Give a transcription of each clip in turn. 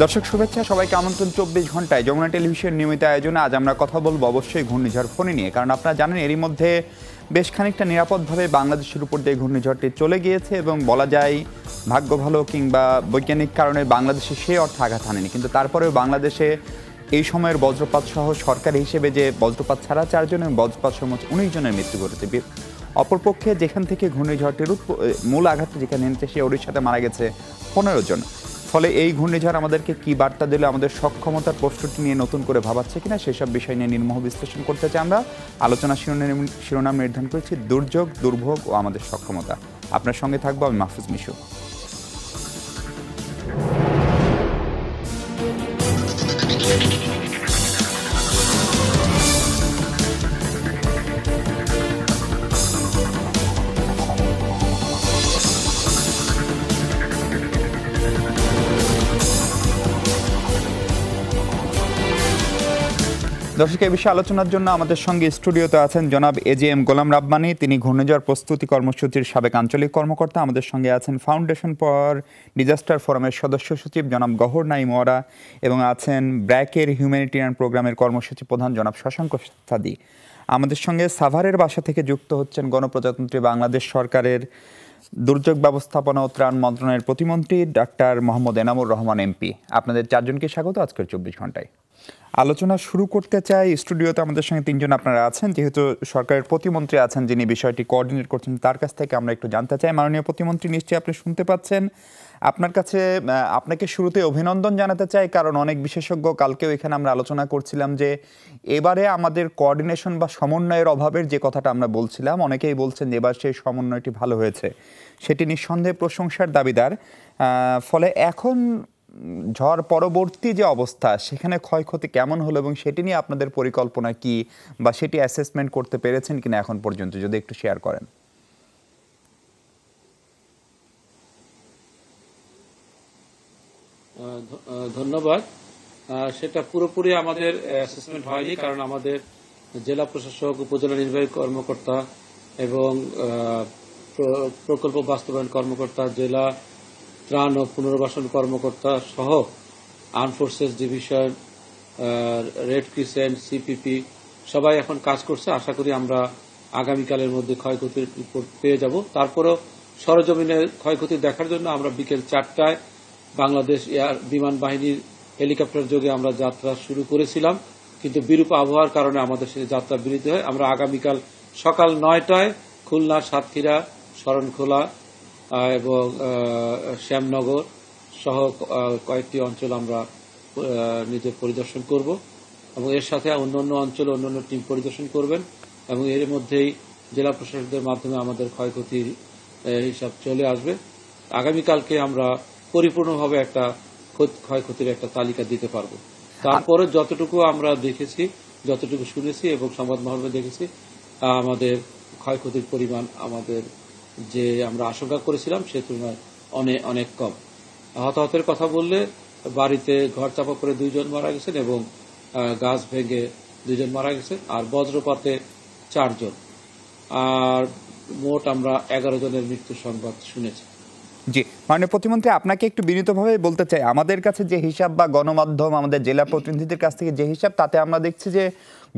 দর্শক শুভেচ্ছা, সবাইকে আমন্ত্রণ 24 ঘন্টায় যমুনা টেলিভিশন নিয়মিত আয়োজনে। আজ আমরা কথা বলবো অবশ্যই ঘূর্ণিঝড় ফণী নিয়ে, কারণ আপনারা জানেন এরই মধ্যে বেশ খানিকটা নিরাপদভাবে বাংলাদেশের উপর দিয়ে ঘূর্ণিঝড়টি চলে গিয়েছে এবং বলা যায় ভাগ্য ভালো কিংবা বৈজ্ঞানিক কারণে বাংলাদেশে সে অর্থে আঘাত হানেনি। কিন্তু তারপরেও বাংলাদেশে এই সময়ের বজ্রপাত সহ সরকারি হিসেবে যে বজ্রপাত ছাড়া 4 জন এবং বজ্রপাত সহ 19 জনের মৃত্যু ঘটেছে। অপরপক্ষে যেখান থেকে ঘূর্ণিঝড়টির মূল আঘাতটি যেখানে এনেছে সে ওড়িশাতে মারা গেছে 15 জন। ফলে এই ঘূর্ণিঝড় আমাদেরকে কি বার্তা দিলে, আমাদের সক্ষমতার প্রশ্নটি নিয়ে নতুন করে ভাবাচ্ছে কিনা, সেসব বিষয় নিয়ে নির্মোহ বিশ্লেষণ করতে চাই আমরা। আলোচনা শিরোনাম নির্ধারণ করেছি দুর্যোগ, দুর্ভোগ ও আমাদের সক্ষমতা। আপনার সঙ্গে থাকবো আমি মাহফুজ মিশু। দর্শক, এই বিষয়ে আলোচনার জন্য আমাদের সঙ্গে স্টুডিওতে আছেন জনাব এজিএম গোলাম রাব্বানী। তিনি ঘূর্ণিঝড় প্রস্তুতি কর্মসূচির সাবেক আঞ্চলিক কর্মকর্তা। আমাদের সঙ্গে আছেন ফাউন্ডেশন ফর ডিজাস্টার ফোরামের সদস্য সচিব জনাব গহর নাঈম ওয়ারা, এবং আছেন ব্র্যাকের হিউম্যানিটেরিয়ান প্রোগ্রামের কর্মসূচি প্রধান জনাব শশাঙ্ক সাদি। আমাদের সঙ্গে সাভারের বাসা থেকে যুক্ত হচ্ছেন গণপ্রজাতন্ত্রী বাংলাদেশ সরকারের দুর্যোগ ব্যবস্থাপনা ও ত্রাণ মন্ত্রণালয়ের প্রতিমন্ত্রী ডাক্তার মোহাম্মদ এনামুর রহমান এমপি। আপনাদের চারজনকে স্বাগত আজকের 24 ঘন্টায়। আলোচনা শুরু করতে চাই। স্টুডিওতে আমাদের সঙ্গে 3 জন আপনারা আছেন। যেহেতু সরকারের প্রতিমন্ত্রী আছেন যিনি বিষয়টি কোঅর্ডিনেট করছেন, তার কাছ থেকে আমরা একটু জানতে চাই। মাননীয় প্রতিমন্ত্রী, নিশ্চয়ই আপনি শুনতে পাচ্ছেন। আপনার কাছে আপনাকে শুরুতে অভিনন্দন জানাতে চাই, কারণ অনেক বিশেষজ্ঞ, কালকেও এখানে আমরা আলোচনা করছিলাম যে এবারে আমাদের কোঅর্ডিনেশন বা সমন্বয়ের অভাবের যে কথাটা আমরা বলছিলাম, অনেকেই বলছেন যে এবার সেই সমন্বয়টি ভালো হয়েছে, সেটি নিঃসন্দেহে প্রশংসার দাবিদার। ফলে এখন ঝড় পরবর্তী যে অবস্থা, সেখানে ক্ষয়ক্ষতি কেমন হলো এবং সেটি নিয়ে আপনাদের পরিকল্পনা কি, বা সেটি অ্যাসেসমেন্ট করতে পেরেছেন কিনা এখন পর্যন্ত, যদি একটু শেয়ার করেন। ধন্যবাদ। সেটা পুরোপুরি আমাদের অ্যাসেসমেন্ট হয়নি, কারণ আমাদের জেলা প্রশাসক, উপজেলা নির্বাহী কর্মকর্তা এবং প্রকল্প বাস্তবায়ন কর্মকর্তা, জেলা ত্রাণ ও পুনর্বাসন কর্মকর্তা সহ arm forces division, red crescent, CPP সবাই এখন কাজ করছে। আশা করি আমরা আগামীকালের মধ্যে ক্ষয়ক্ষতির রিপোর্ট পেয়ে যাব। তারপরেও সরজমিনের ক্ষয়ক্ষতি দেখার জন্য আমরা বিকেল 4টায় বাংলাদেশ বিমান বাহিনীর হেলিকপ্টার যোগে আমরা যাত্রা শুরু করেছিলাম, কিন্তু বিরূপ আবহাওয়ার কারণে আমাদের সেই যাত্রা বিরতি হয়। আমরা আগামীকাল সকাল 9টায় খুলনা, সাতক্ষীরা, শরণখোলা এবং শ্যামনগর সহ কয়েকটি অঞ্চল আমরা নিজে পরিদর্শন করব, এবং এর সাথে অন্যান্য অঞ্চল অন্যান্য টিম পরিদর্শন করবেন, এবং এর মধ্যেই জেলা প্রশাসকদের মাধ্যমে আমাদের ক্ষয়ক্ষতির হিসাব চলে আসবে। আগামীকালকে আমরা পরিপূর্ণভাবে একটা ক্ষয়ক্ষতির একটা তালিকা দিতে পারব। তারপরে যতটুকু আমরা দেখেছি, যতটুকু শুনেছি এবং সংবাদ মাধ্যমে দেখেছি, আমাদের ক্ষয়ক্ষতির পরিমাণ আমাদের যে আমরা আশঙ্কা করেছিলাম সে তুলনায় অনেক কম। হতাহতের কথা বললে, বাড়িতে ঘর চাপা পড়ে 2 জন মারা গেছেন এবং গাছ ভেঙে 2 জন মারা গেছেন, আর বজ্রপাতে 4 জন, আর মোট আমরা 11 জনের মৃত্যুর সংবাদ শুনেছি। জি, মাননীয় প্রতিমন্ত্রী, আপনাকে একটু বিনীতভাবে বলতে চাই, আমাদের কাছে যে হিসাব বা গণমাধ্যম, আমাদের জেলা প্রতিনিধিদের কাছ থেকে যে হিসাব, তাতে আমরা দেখছি যে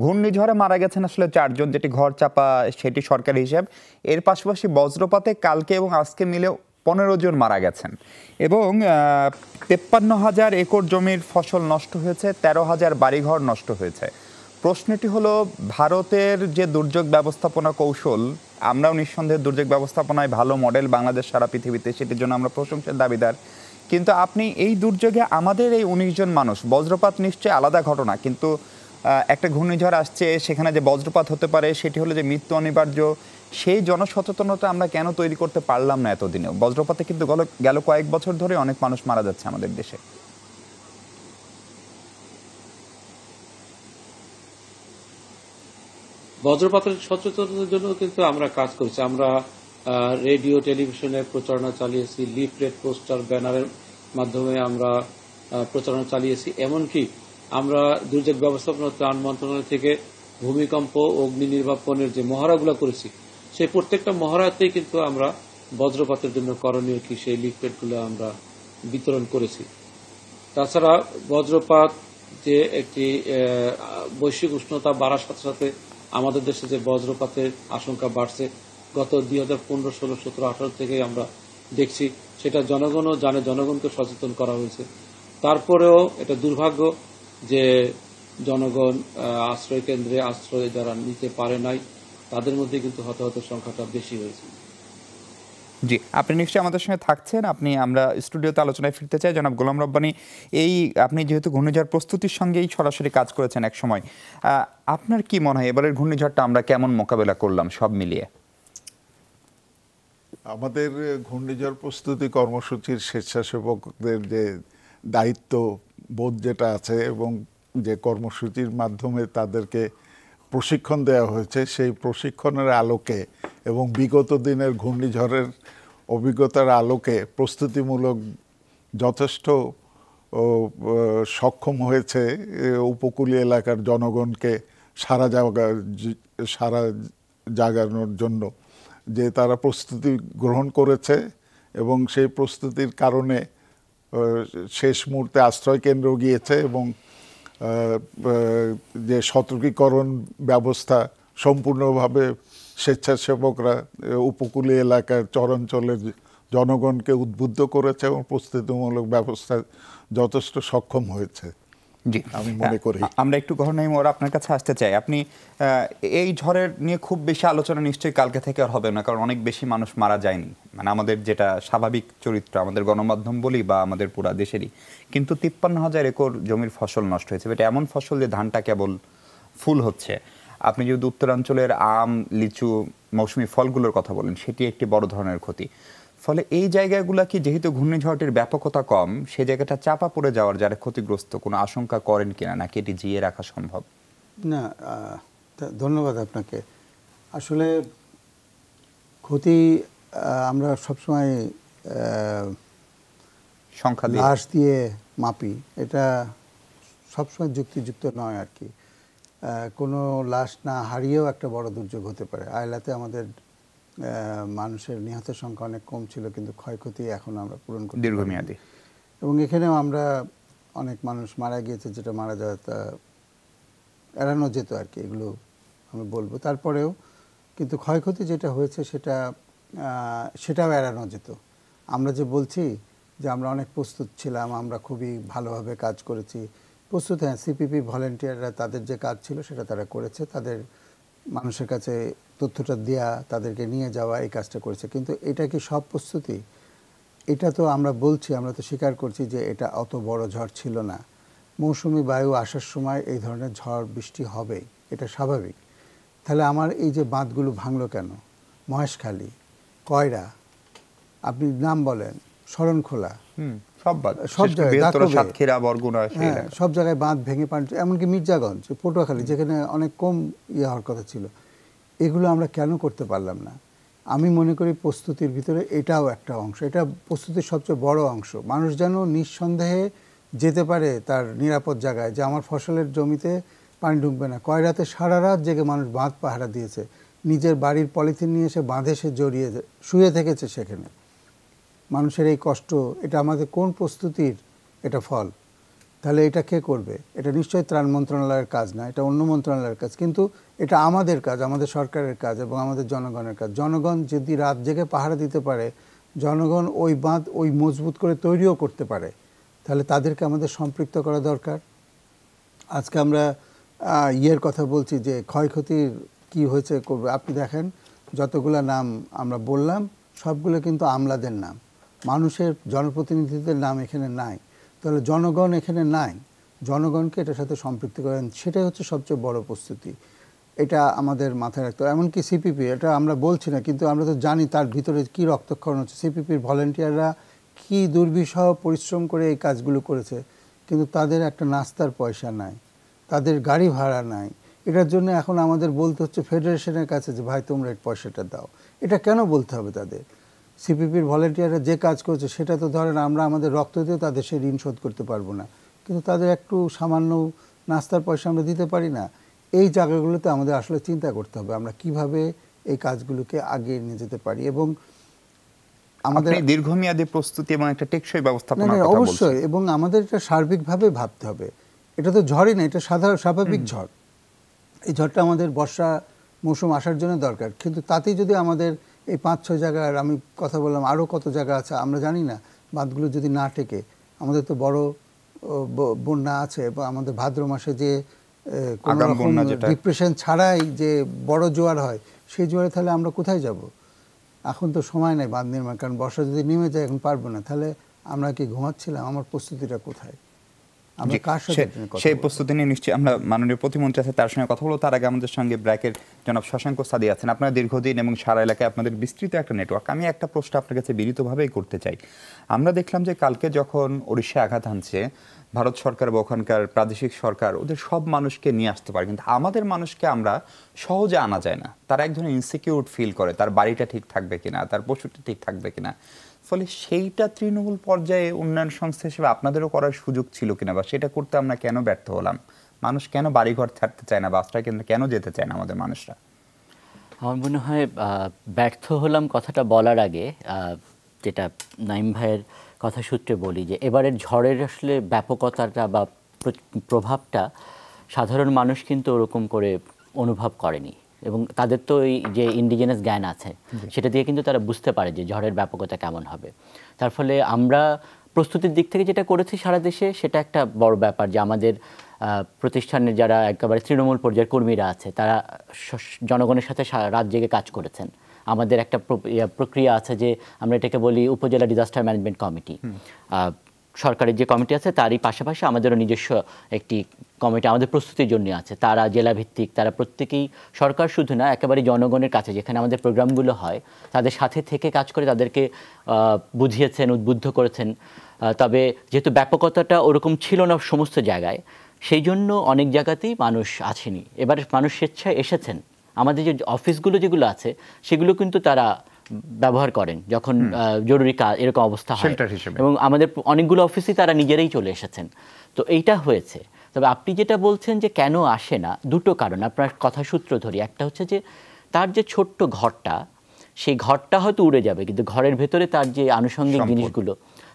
ঘূর্ণিঝড়ে মারা গেছেন আসলে 4 জন, যেটি ঘর চাপা, সেটি সরকারি হিসাব। এর পাশাপাশি বজ্রপাতে কালকে এবং আজকে মিলে 15 জন মারা গেছেন, এবং 53,000 একর জমির ফসল নষ্ট হয়েছে, 13,000 বাড়িঘর নষ্ট হয়েছে। প্রশ্নটি হলো, ভারতের যে দুর্যোগ ব্যবস্থাপনা কৌশল, আমরাও নিঃসন্দেহে দুর্যোগ ব্যবস্থাপনায় ভালো মডেল বাংলাদেশ সারা পৃথিবীতে, সেটির জন্য আমরা প্রশংসার দাবিদার। কিন্তু আপনি এই দুর্যোগে আমাদের এই 19 জন মানুষ, বজ্রপাত নিশ্চয়ই আলাদা ঘটনা, কিন্তু একটা ঘূর্ণিঝড় আসছে, সেখানে যে বজ্রপাত হতে পারে সেটি হলো যে মৃত্যু অনিবার্য, সেই জনসচেতনতা আমরা কেন তৈরি করতে পারলাম না এতদিনেও? বজ্রপাতে কিন্তু গেল কয়েক বছর ধরে অনেক মানুষ মারা যাচ্ছে আমাদের দেশে। বজ্রপাতের সচেতনতার জন্য কিন্তু আমরা কাজ করছি। আমরা রেডিও, টেলিভিশনের প্রচারণা চালিয়েছি, লিফলেট, পোস্টার, ব্যানারের মাধ্যমে আমরা প্রচারণা চালিয়েছি। এমনকি আমরা দুর্যোগ ব্যবস্থাপনা ত্রাণ মন্ত্রণালয় থেকে ভূমিকম্প, অগ্নি নির্বাপনের যে মহড়াগুলো করেছি, সেই প্রত্যেকটা মহড়াতেই কিন্তু আমরা বজ্রপাতের জন্য করণীয় কি সেই লিফলেটগুলো আমরা বিতরণ করেছি। তাছাড়া বজ্রপাত যে একটি বৈশ্বিক উষ্ণতা বাড়ার সাথে সাথে আমাদের দেশে যে বজ্রপাতের আশঙ্কা বাড়ছে গত 2015, 16, 17, 18 থেকে আমরা দেখছি, সেটা জনগণও জানে, জনগণকে সচেতন করা হয়েছে। তারপরেও এটা দুর্ভাগ্য যে জনগণ আশ্রয় কেন্দ্রে আশ্রয় যারা নিতে পারে নাই তাদের মধ্যে কিন্তু হতাহতের সংখ্যাটা বেশি হয়েছে। জি, আপনি নিশ্চয়ই আমাদের সঙ্গে থাকছেন। আমরা স্টুডিওতে আলোচনায় ফিরতে চাই। জনাব গোলাম রব্বানী, আপনি যেহেতু ঘূর্ণিঝড় প্রস্তুতির সঙ্গেই সরাসরি কাজ করেছেন এক সময়, আপনার কি মনে হয় এবারের ঘূর্ণিঝড়টা আমরা কেমন মোকাবেলা করলাম সব মিলিয়ে? আমাদের ঘূর্ণিঝড় প্রস্তুতি কর্মসূচির স্বেচ্ছাসেবকদের যে দায়িত্ব বোধ যেটা আছে এবং যে কর্মসূচির মাধ্যমে তাদেরকে প্রশিক্ষণ দেওয়া হয়েছে, সেই প্রশিক্ষণের আলোকে এবং বিগত দিনের ঘূর্ণিঝড়ের অভিজ্ঞতার আলোকে প্রস্তুতিমূলক যথেষ্ট সক্ষম হয়েছে উপকূলীয় এলাকার জনগণকে সারা জাগানোর জন্য, যে তারা প্রস্তুতি গ্রহণ করেছে এবং সেই প্রস্তুতির কারণে শেষ মুহূর্তে আশ্রয় কেন্দ্র গিয়েছে এবং যে সতর্কীকরণ ব্যবস্থা সম্পূর্ণভাবে স্বেচ্ছাসেবকরা উপকূলীয় এলাকার চরাঞ্চলের জনগণকে উদ্বুদ্ধ করেছে এবং প্রস্তুতিমূলক ব্যবস্থা যথেষ্ট সক্ষম হয়েছে। জি, আমি মনে করি। আমরা একটু ঘটনায় মোড় আপনার কাছে আসতে চাই। আপনি এই ঝড়ের নিয়ে খুব বেশি আলোচনা নিশ্চয়ই কালকে থেকে আর হবে না, কারণ অনেক বেশি মানুষ মারা যায়নি, মানে আমাদের যেটা স্বাভাবিক চরিত্র, আমাদের গণমাধ্যম বলি বা আমাদের পুরা দেশেরই। কিন্তু 53,000 একর জমির ফসল নষ্ট হয়েছে। এটা এমন ফসল যে ধানটা কেবল ফুল হচ্ছে। আপনি যদি উত্তরাঞ্চলের আম, লিচু, মৌসুমি ফলগুলোর কথা বলেন, সেটি একটি বড় ধরনের ক্ষতি। ফলে এই জায়গাগুলো কি, যেহেতু ঘূর্ণিঝড়টির ব্যাপকতা কম, সেই জায়গাটা চাপা পড়ে যাওয়ার যারা ক্ষতিগ্রস্ত কোনো আশঙ্কা করেন কিনা, নাকি এটি জিয়ে রাখা সম্ভব? না, ধন্যবাদ আপনাকে। আসলে ক্ষতি আমরা সবসময় সংখ্যা দিয়ে, লাশ দিয়ে মাপি, এটা সবসময় যুক্তিযুক্ত নয় আর কি। কোনো লাশ না হারিয়েও একটা বড় দুর্যোগ হতে পারে। আয়লাতে আমাদের মানুষের নিহতের সংখ্যা অনেক কম ছিল, কিন্তু ক্ষয়ক্ষতি এখন আমরা পূরণ করতে দীর্ঘমেয়াদী। এবং এখানেও আমরা অনেক মানুষ মারা গিয়েছে, যেটা মারা যাওয়া তা এড়ানো যেত আর কি, এগুলো আমি বলবো। তারপরেও কিন্তু ক্ষয়ক্ষতি যেটা হয়েছে সেটাও এড়ানো যেত। আমরা যে বলছি যে আমরা অনেক প্রস্তুত ছিলাম, আমরা খুবই ভালোভাবে কাজ করেছি, প্রস্তুত। হ্যাঁ, সিপিপি ভলেন্টিয়াররা তাদের যে কাজ ছিল সেটা তারা করেছে, তাদের মানুষের কাছে তথ্যটা দেওয়া, তাদেরকে নিয়ে যাওয়া, এই কাজটা করেছে। কিন্তু এটা কি সব প্রস্তুতি? এটা তো আমরা বলছি, আমরা তো স্বীকার করছি যে এটা অত বড় ঝড় ছিল না। মৌসুমি বায়ু আসার সময় এই ধরনের ঝড় বৃষ্টি হবেই, এটা স্বাভাবিক। তাহলে আমার এই যে বাঁধগুলো ভাঙলো কেন? মহেশখালী, কয়রা, আপনি নাম বলেন, শরণখোলা, সব জায়গায় সব জায়গায় বাঁধ ভেঙে পানি, এমনকি মির্জাগঞ্জ, পটুয়াখালী, যেখানে অনেক কম হওয়ার কথা ছিল। এগুলো আমরা কেন করতে পারলাম না? আমি মনে করি প্রস্তুতির ভিতরে এটাও একটা অংশ, এটা প্রস্তুতির সবচেয়ে বড় অংশ। মানুষ যেন নিঃসন্দেহে যেতে পারে তার নিরাপদ জায়গায়, যে আমার ফসলের জমিতে পানি ঢুকবে না। কয়রাতে সারা রাত জেগে মানুষ বাঁধ পাহারা দিয়েছে, নিজের বাড়ির পলিথিন নিয়ে এসে বাঁধে সে জড়িয়ে শুয়ে থেকেছে সেখানে। মানুষের এই কষ্ট, এটা আমাদের কোন প্রস্তুতির এটা ফল? তাহলে এটা কে করবে? এটা নিশ্চয়ই ত্রাণ মন্ত্রণালয়ের কাজ না, এটা অন্য মন্ত্রণালয়ের কাজ। কিন্তু এটা আমাদের কাজ, আমাদের সরকারের কাজ এবং আমাদের জনগণের কাজ। জনগণ যদি রাত জেগে পাহারা দিতে পারে, জনগণ ওই বাঁধ ওই মজবুত করে তৈরিও করতে পারে, তাহলে তাদেরকে আমাদের সম্পৃক্ত করা দরকার। আজকে আমরা কথা বলছি যে ক্ষয়ক্ষতির কি হয়েছে করবে। আপনি দেখেন যতগুলো নাম আমরা বললাম সবগুলো কিন্তু আমলাদের নাম, মানুষের জনপ্রতিনিধিদের নাম এখানে নাই। তাহলে জনগণ এখানে নাই, জনগণকে এটার সাথে সম্পৃক্ত করেন, সেটাই হচ্ছে সবচেয়ে বড় প্রস্তুতি। এটা আমাদের মাথায় রাখতে হবে। এমনকি সিপিপি, এটা আমরা বলছি না, কিন্তু আমরা তো জানি তার ভিতরে কী রক্তক্ষরণ হচ্ছে। সিপিপির ভলেন্টিয়াররা কী দুর্বিষহ পরিশ্রম করে এই কাজগুলো করেছে, কিন্তু তাদের একটা নাস্তার পয়সা নাই, তাদের গাড়ি ভাড়া নাই। এটার জন্য এখন আমাদের বলতে হচ্ছে ফেডারেশনের কাছে যে ভাই তোমরা এই পয়সাটা দাও। এটা কেন বলতে হবে তাদের? সিপিপির ভলেন্টিয়াররা যে কাজ করছে সেটা তো ধরেন আমরা আমাদের রক্ত দিয়ে তাদের সে ঋণ শোধ করতে পারবো না, কিন্তু তাদের একটু সামান্য নাস্তার পয়সা আমরা দিতে পারি না। এই জায়গাগুলোতে আমাদের আসলে চিন্তা করতে হবে আমরা কিভাবে এই কাজগুলোকে আগিয়ে নিয়ে যেতে পারি। এবং আমাদের দীর্ঘমেয়াদী প্রস্তুতি এবং একটা টেকসই ব্যবস্থাপনার কথা বলছেন। অবশ্যই, এবং আমাদের এটা সার্বিকভাবে ভাবতে হবে। এটা তো ঝড়ই না, এটা সাধারণ স্বাভাবিক ঝড়। এই ঝড়টা আমাদের বর্ষা মৌসুম আসার জন্য দরকার, কিন্তু তাতেই যদি আমাদের এই 5-6 জায়গার আমি কথা বললাম, আরও কত জায়গা আছে আমরা জানি না, বাঁধগুলো যদি না টেকে, আমাদের তো বড় বন্যা আছে, এবং আমাদের ভাদ্র মাসে যে কোনো রকম ডিপ্রেশন ছাড়াই যে বড় জোয়ার হয়, সেই জোয়ারে তাহলে আমরা কোথায় যাব? এখন তো সময় নেই বাঁধ নির্মাণ, কারণ বর্ষা যদি নেমে যায় এখন পারবো না, তাহলে আমরা কি ঘুমাচ্ছিলাম? আমার প্রস্তুতিটা কোথায়? সেই প্রস্তুতি নিয়ে নিশ্চয়ই আমরা মাননীয় প্রতিমন্ত্রী আছে তার সঙ্গে কথা বলবো। তার আগে আমাদের সঙ্গে ব্র্যাকের জনাব শশাঙ্ক সাদি আছেন। আপনারা দীর্ঘদিন এবং সারা এলাকায় আপনাদের বিস্তৃত একটা নেটওয়ার্ক। আমি একটা প্রশ্ন আপনার কাছে বিনীতভাবেই করতে চাই। আমরা দেখলাম যে কালকে যখন ওড়িশায় আঘাত হানছে, ভারত সরকার বা ওখানকার প্রাদেশিক সরকার ওদের সব মানুষকে নিয়ে আসতে পারে, কিন্তু আমাদের মানুষকে আমরা সহজে আনা যায় না। তারা এক ধরনের ইনসিকিউর ফিল করে, তার বাড়িটা ঠিক থাকবে কিনা, তার পশুটা ঠিক থাকবে কিনা। ফলে সেইটা তৃণমূল পর্যায়ে উন্নয়ন সংস্থা হিসেবে আপনাদেরও করার সুযোগ ছিল কিনা, বা সেটা করতে আমরা কেন ব্যর্থ হলাম? মানুষ কেন বাড়িঘর ছাড়তে চায় না, বা আশ্রয় কেন্দ্রে কেন যেতে চায় না আমাদের মানুষরা? আমার মনে হয় ব্যর্থ হলাম কথাটা বলার আগে যেটা নাইম ভাইয়ের কথা সূত্রে বলি, যে এবারের ঝড়ের আসলে ব্যাপকতাটা বা প্রভাবটা সাধারণ মানুষ কিন্তু ওরকম করে অনুভব করেনি, এবং তাদের তো এই যে ইন্ডিজিনাস জ্ঞান আছে সেটা দিয়ে কিন্তু তারা বুঝতে পারে যে ঝড়ের ব্যাপকতা কেমন হবে। তার ফলে আমরা প্রস্তুতির দিক থেকে যেটা করেছি সারা দেশে, সেটা একটা বড় ব্যাপার যে আমাদের প্রতিষ্ঠানের যারা একেবারে তৃণমূল পর্যায়ের কর্মীরা আছে তারা জনগণের সাথে রাত জেগে কাজ করেছেন। আমাদের একটা প্রক্রিয়া আছে যে আমরা এটাকে বলি উপজেলা ডিজাস্টার ম্যানেজমেন্ট কমিটি। সরকারের যে কমিটি আছে তারই পাশাপাশি আমাদেরও নিজস্ব একটি কমিটি আমাদের প্রস্তুতির জন্য আছে। তারা জেলা ভিত্তিক, তারা প্রত্যেকেই সরকার শুধু না, একেবারে জনগণের কাছে যেখানে আমাদের প্রোগ্রামগুলো হয় তাদের সাথে থেকে কাজ করে তাদেরকে বুঝিয়েছেন, উদ্বুদ্ধ করেছেন। তবে যেহেতু ব্যাপকতাটা ওরকম ছিল না সমস্ত জায়গায়, সেই জন্য অনেক জায়গাতেই মানুষ আসেনি। এবার মানুষ স্বেচ্ছায় এসেছেন। আমাদের যে অফিসগুলো যেগুলো আছে সেগুলো কিন্তু তারা ব্যবহার করেন যখন জরুরি কাজ এরকম অবস্থা হয়, এবং আমাদের অনেকগুলো অফিসই তারা নিজেরাই চলে এসেছেন। তো এইটা হয়েছে। তবে আপনি যেটা বলছেন যে কেন আসে না, দুটো কারণ আপনার কথা সূত্র ধরি। একটা হচ্ছে যে তার যে ছোট্ট ঘরটা, সেই ঘরটা হয়তো উড়ে যাবে, কিন্তু ঘরের ভেতরে তার যে আনুষঙ্গিক জিনিসগুলো,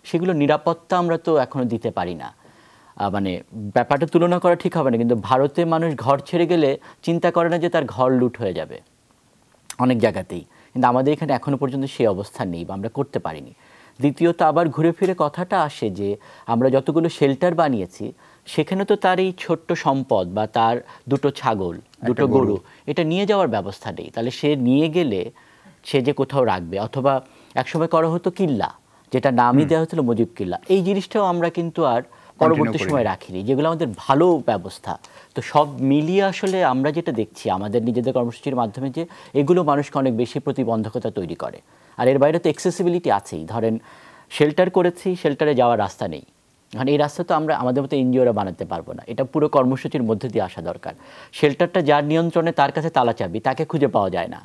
সেগুলো নিরাপত্তা আমরা তো এখনো দিতে পারি না। মানে ব্যাপারটা তুলনা করা ঠিক হবে না, কিন্তু ভারতে মানুষ ঘর ছেড়ে গেলে চিন্তা করে না যে তার ঘর লুট হয়ে যাবে অনেক জায়গাতেই, কিন্তু আমাদের এখানে এখনো পর্যন্ত সেই অবস্থা নেই বা আমরা করতে পারিনি। দ্বিতীয়ত আবার ঘুরে ফিরে কথাটা আসে যে আমরা যতগুলো শেল্টার বানিয়েছি সেখানে তো তার এই ছোট্ট সম্পদ বা তার দুটো ছাগল, দুটো গরু, এটা নিয়ে যাওয়ার ব্যবস্থা নেই। তাহলে সে নিয়ে গেলে সে যে কোথাও রাখবে, অথবা একসময় করা হতো কিল্লা, যেটা নামই দেওয়া হচ্ছিল মুজিব কিল্লা, এই জিনিসটাও আমরা কিন্তু আর পরবর্তী সময় রাখিনি, যেগুলো আমাদের ভালো ব্যবস্থা। তো সব মিলিয়ে আসলে আমরা যেটা দেখছি আমাদের নিজেদের কর্মসূচির মাধ্যমে যে এগুলো মানুষকে অনেক বেশি প্রতিবন্ধকতা তৈরি করে। আর এর বাইরে তো অ্যাক্সেসিবিলিটি আছেই। ধরেন শেল্টার করেছি, শেল্টারে যাওয়ার রাস্তা নেই, কারণ এই রাস্তা তো আমরা আমাদের মতো এনজিওরা বানাতে পারবো না, এটা পুরো কর্মসূচির মধ্যে দিয়ে আসা দরকার। শেল্টারটা যার নিয়ন্ত্রণে তার কাছে তালা চাবি, তাকে খুঁজে পাওয়া যায় না।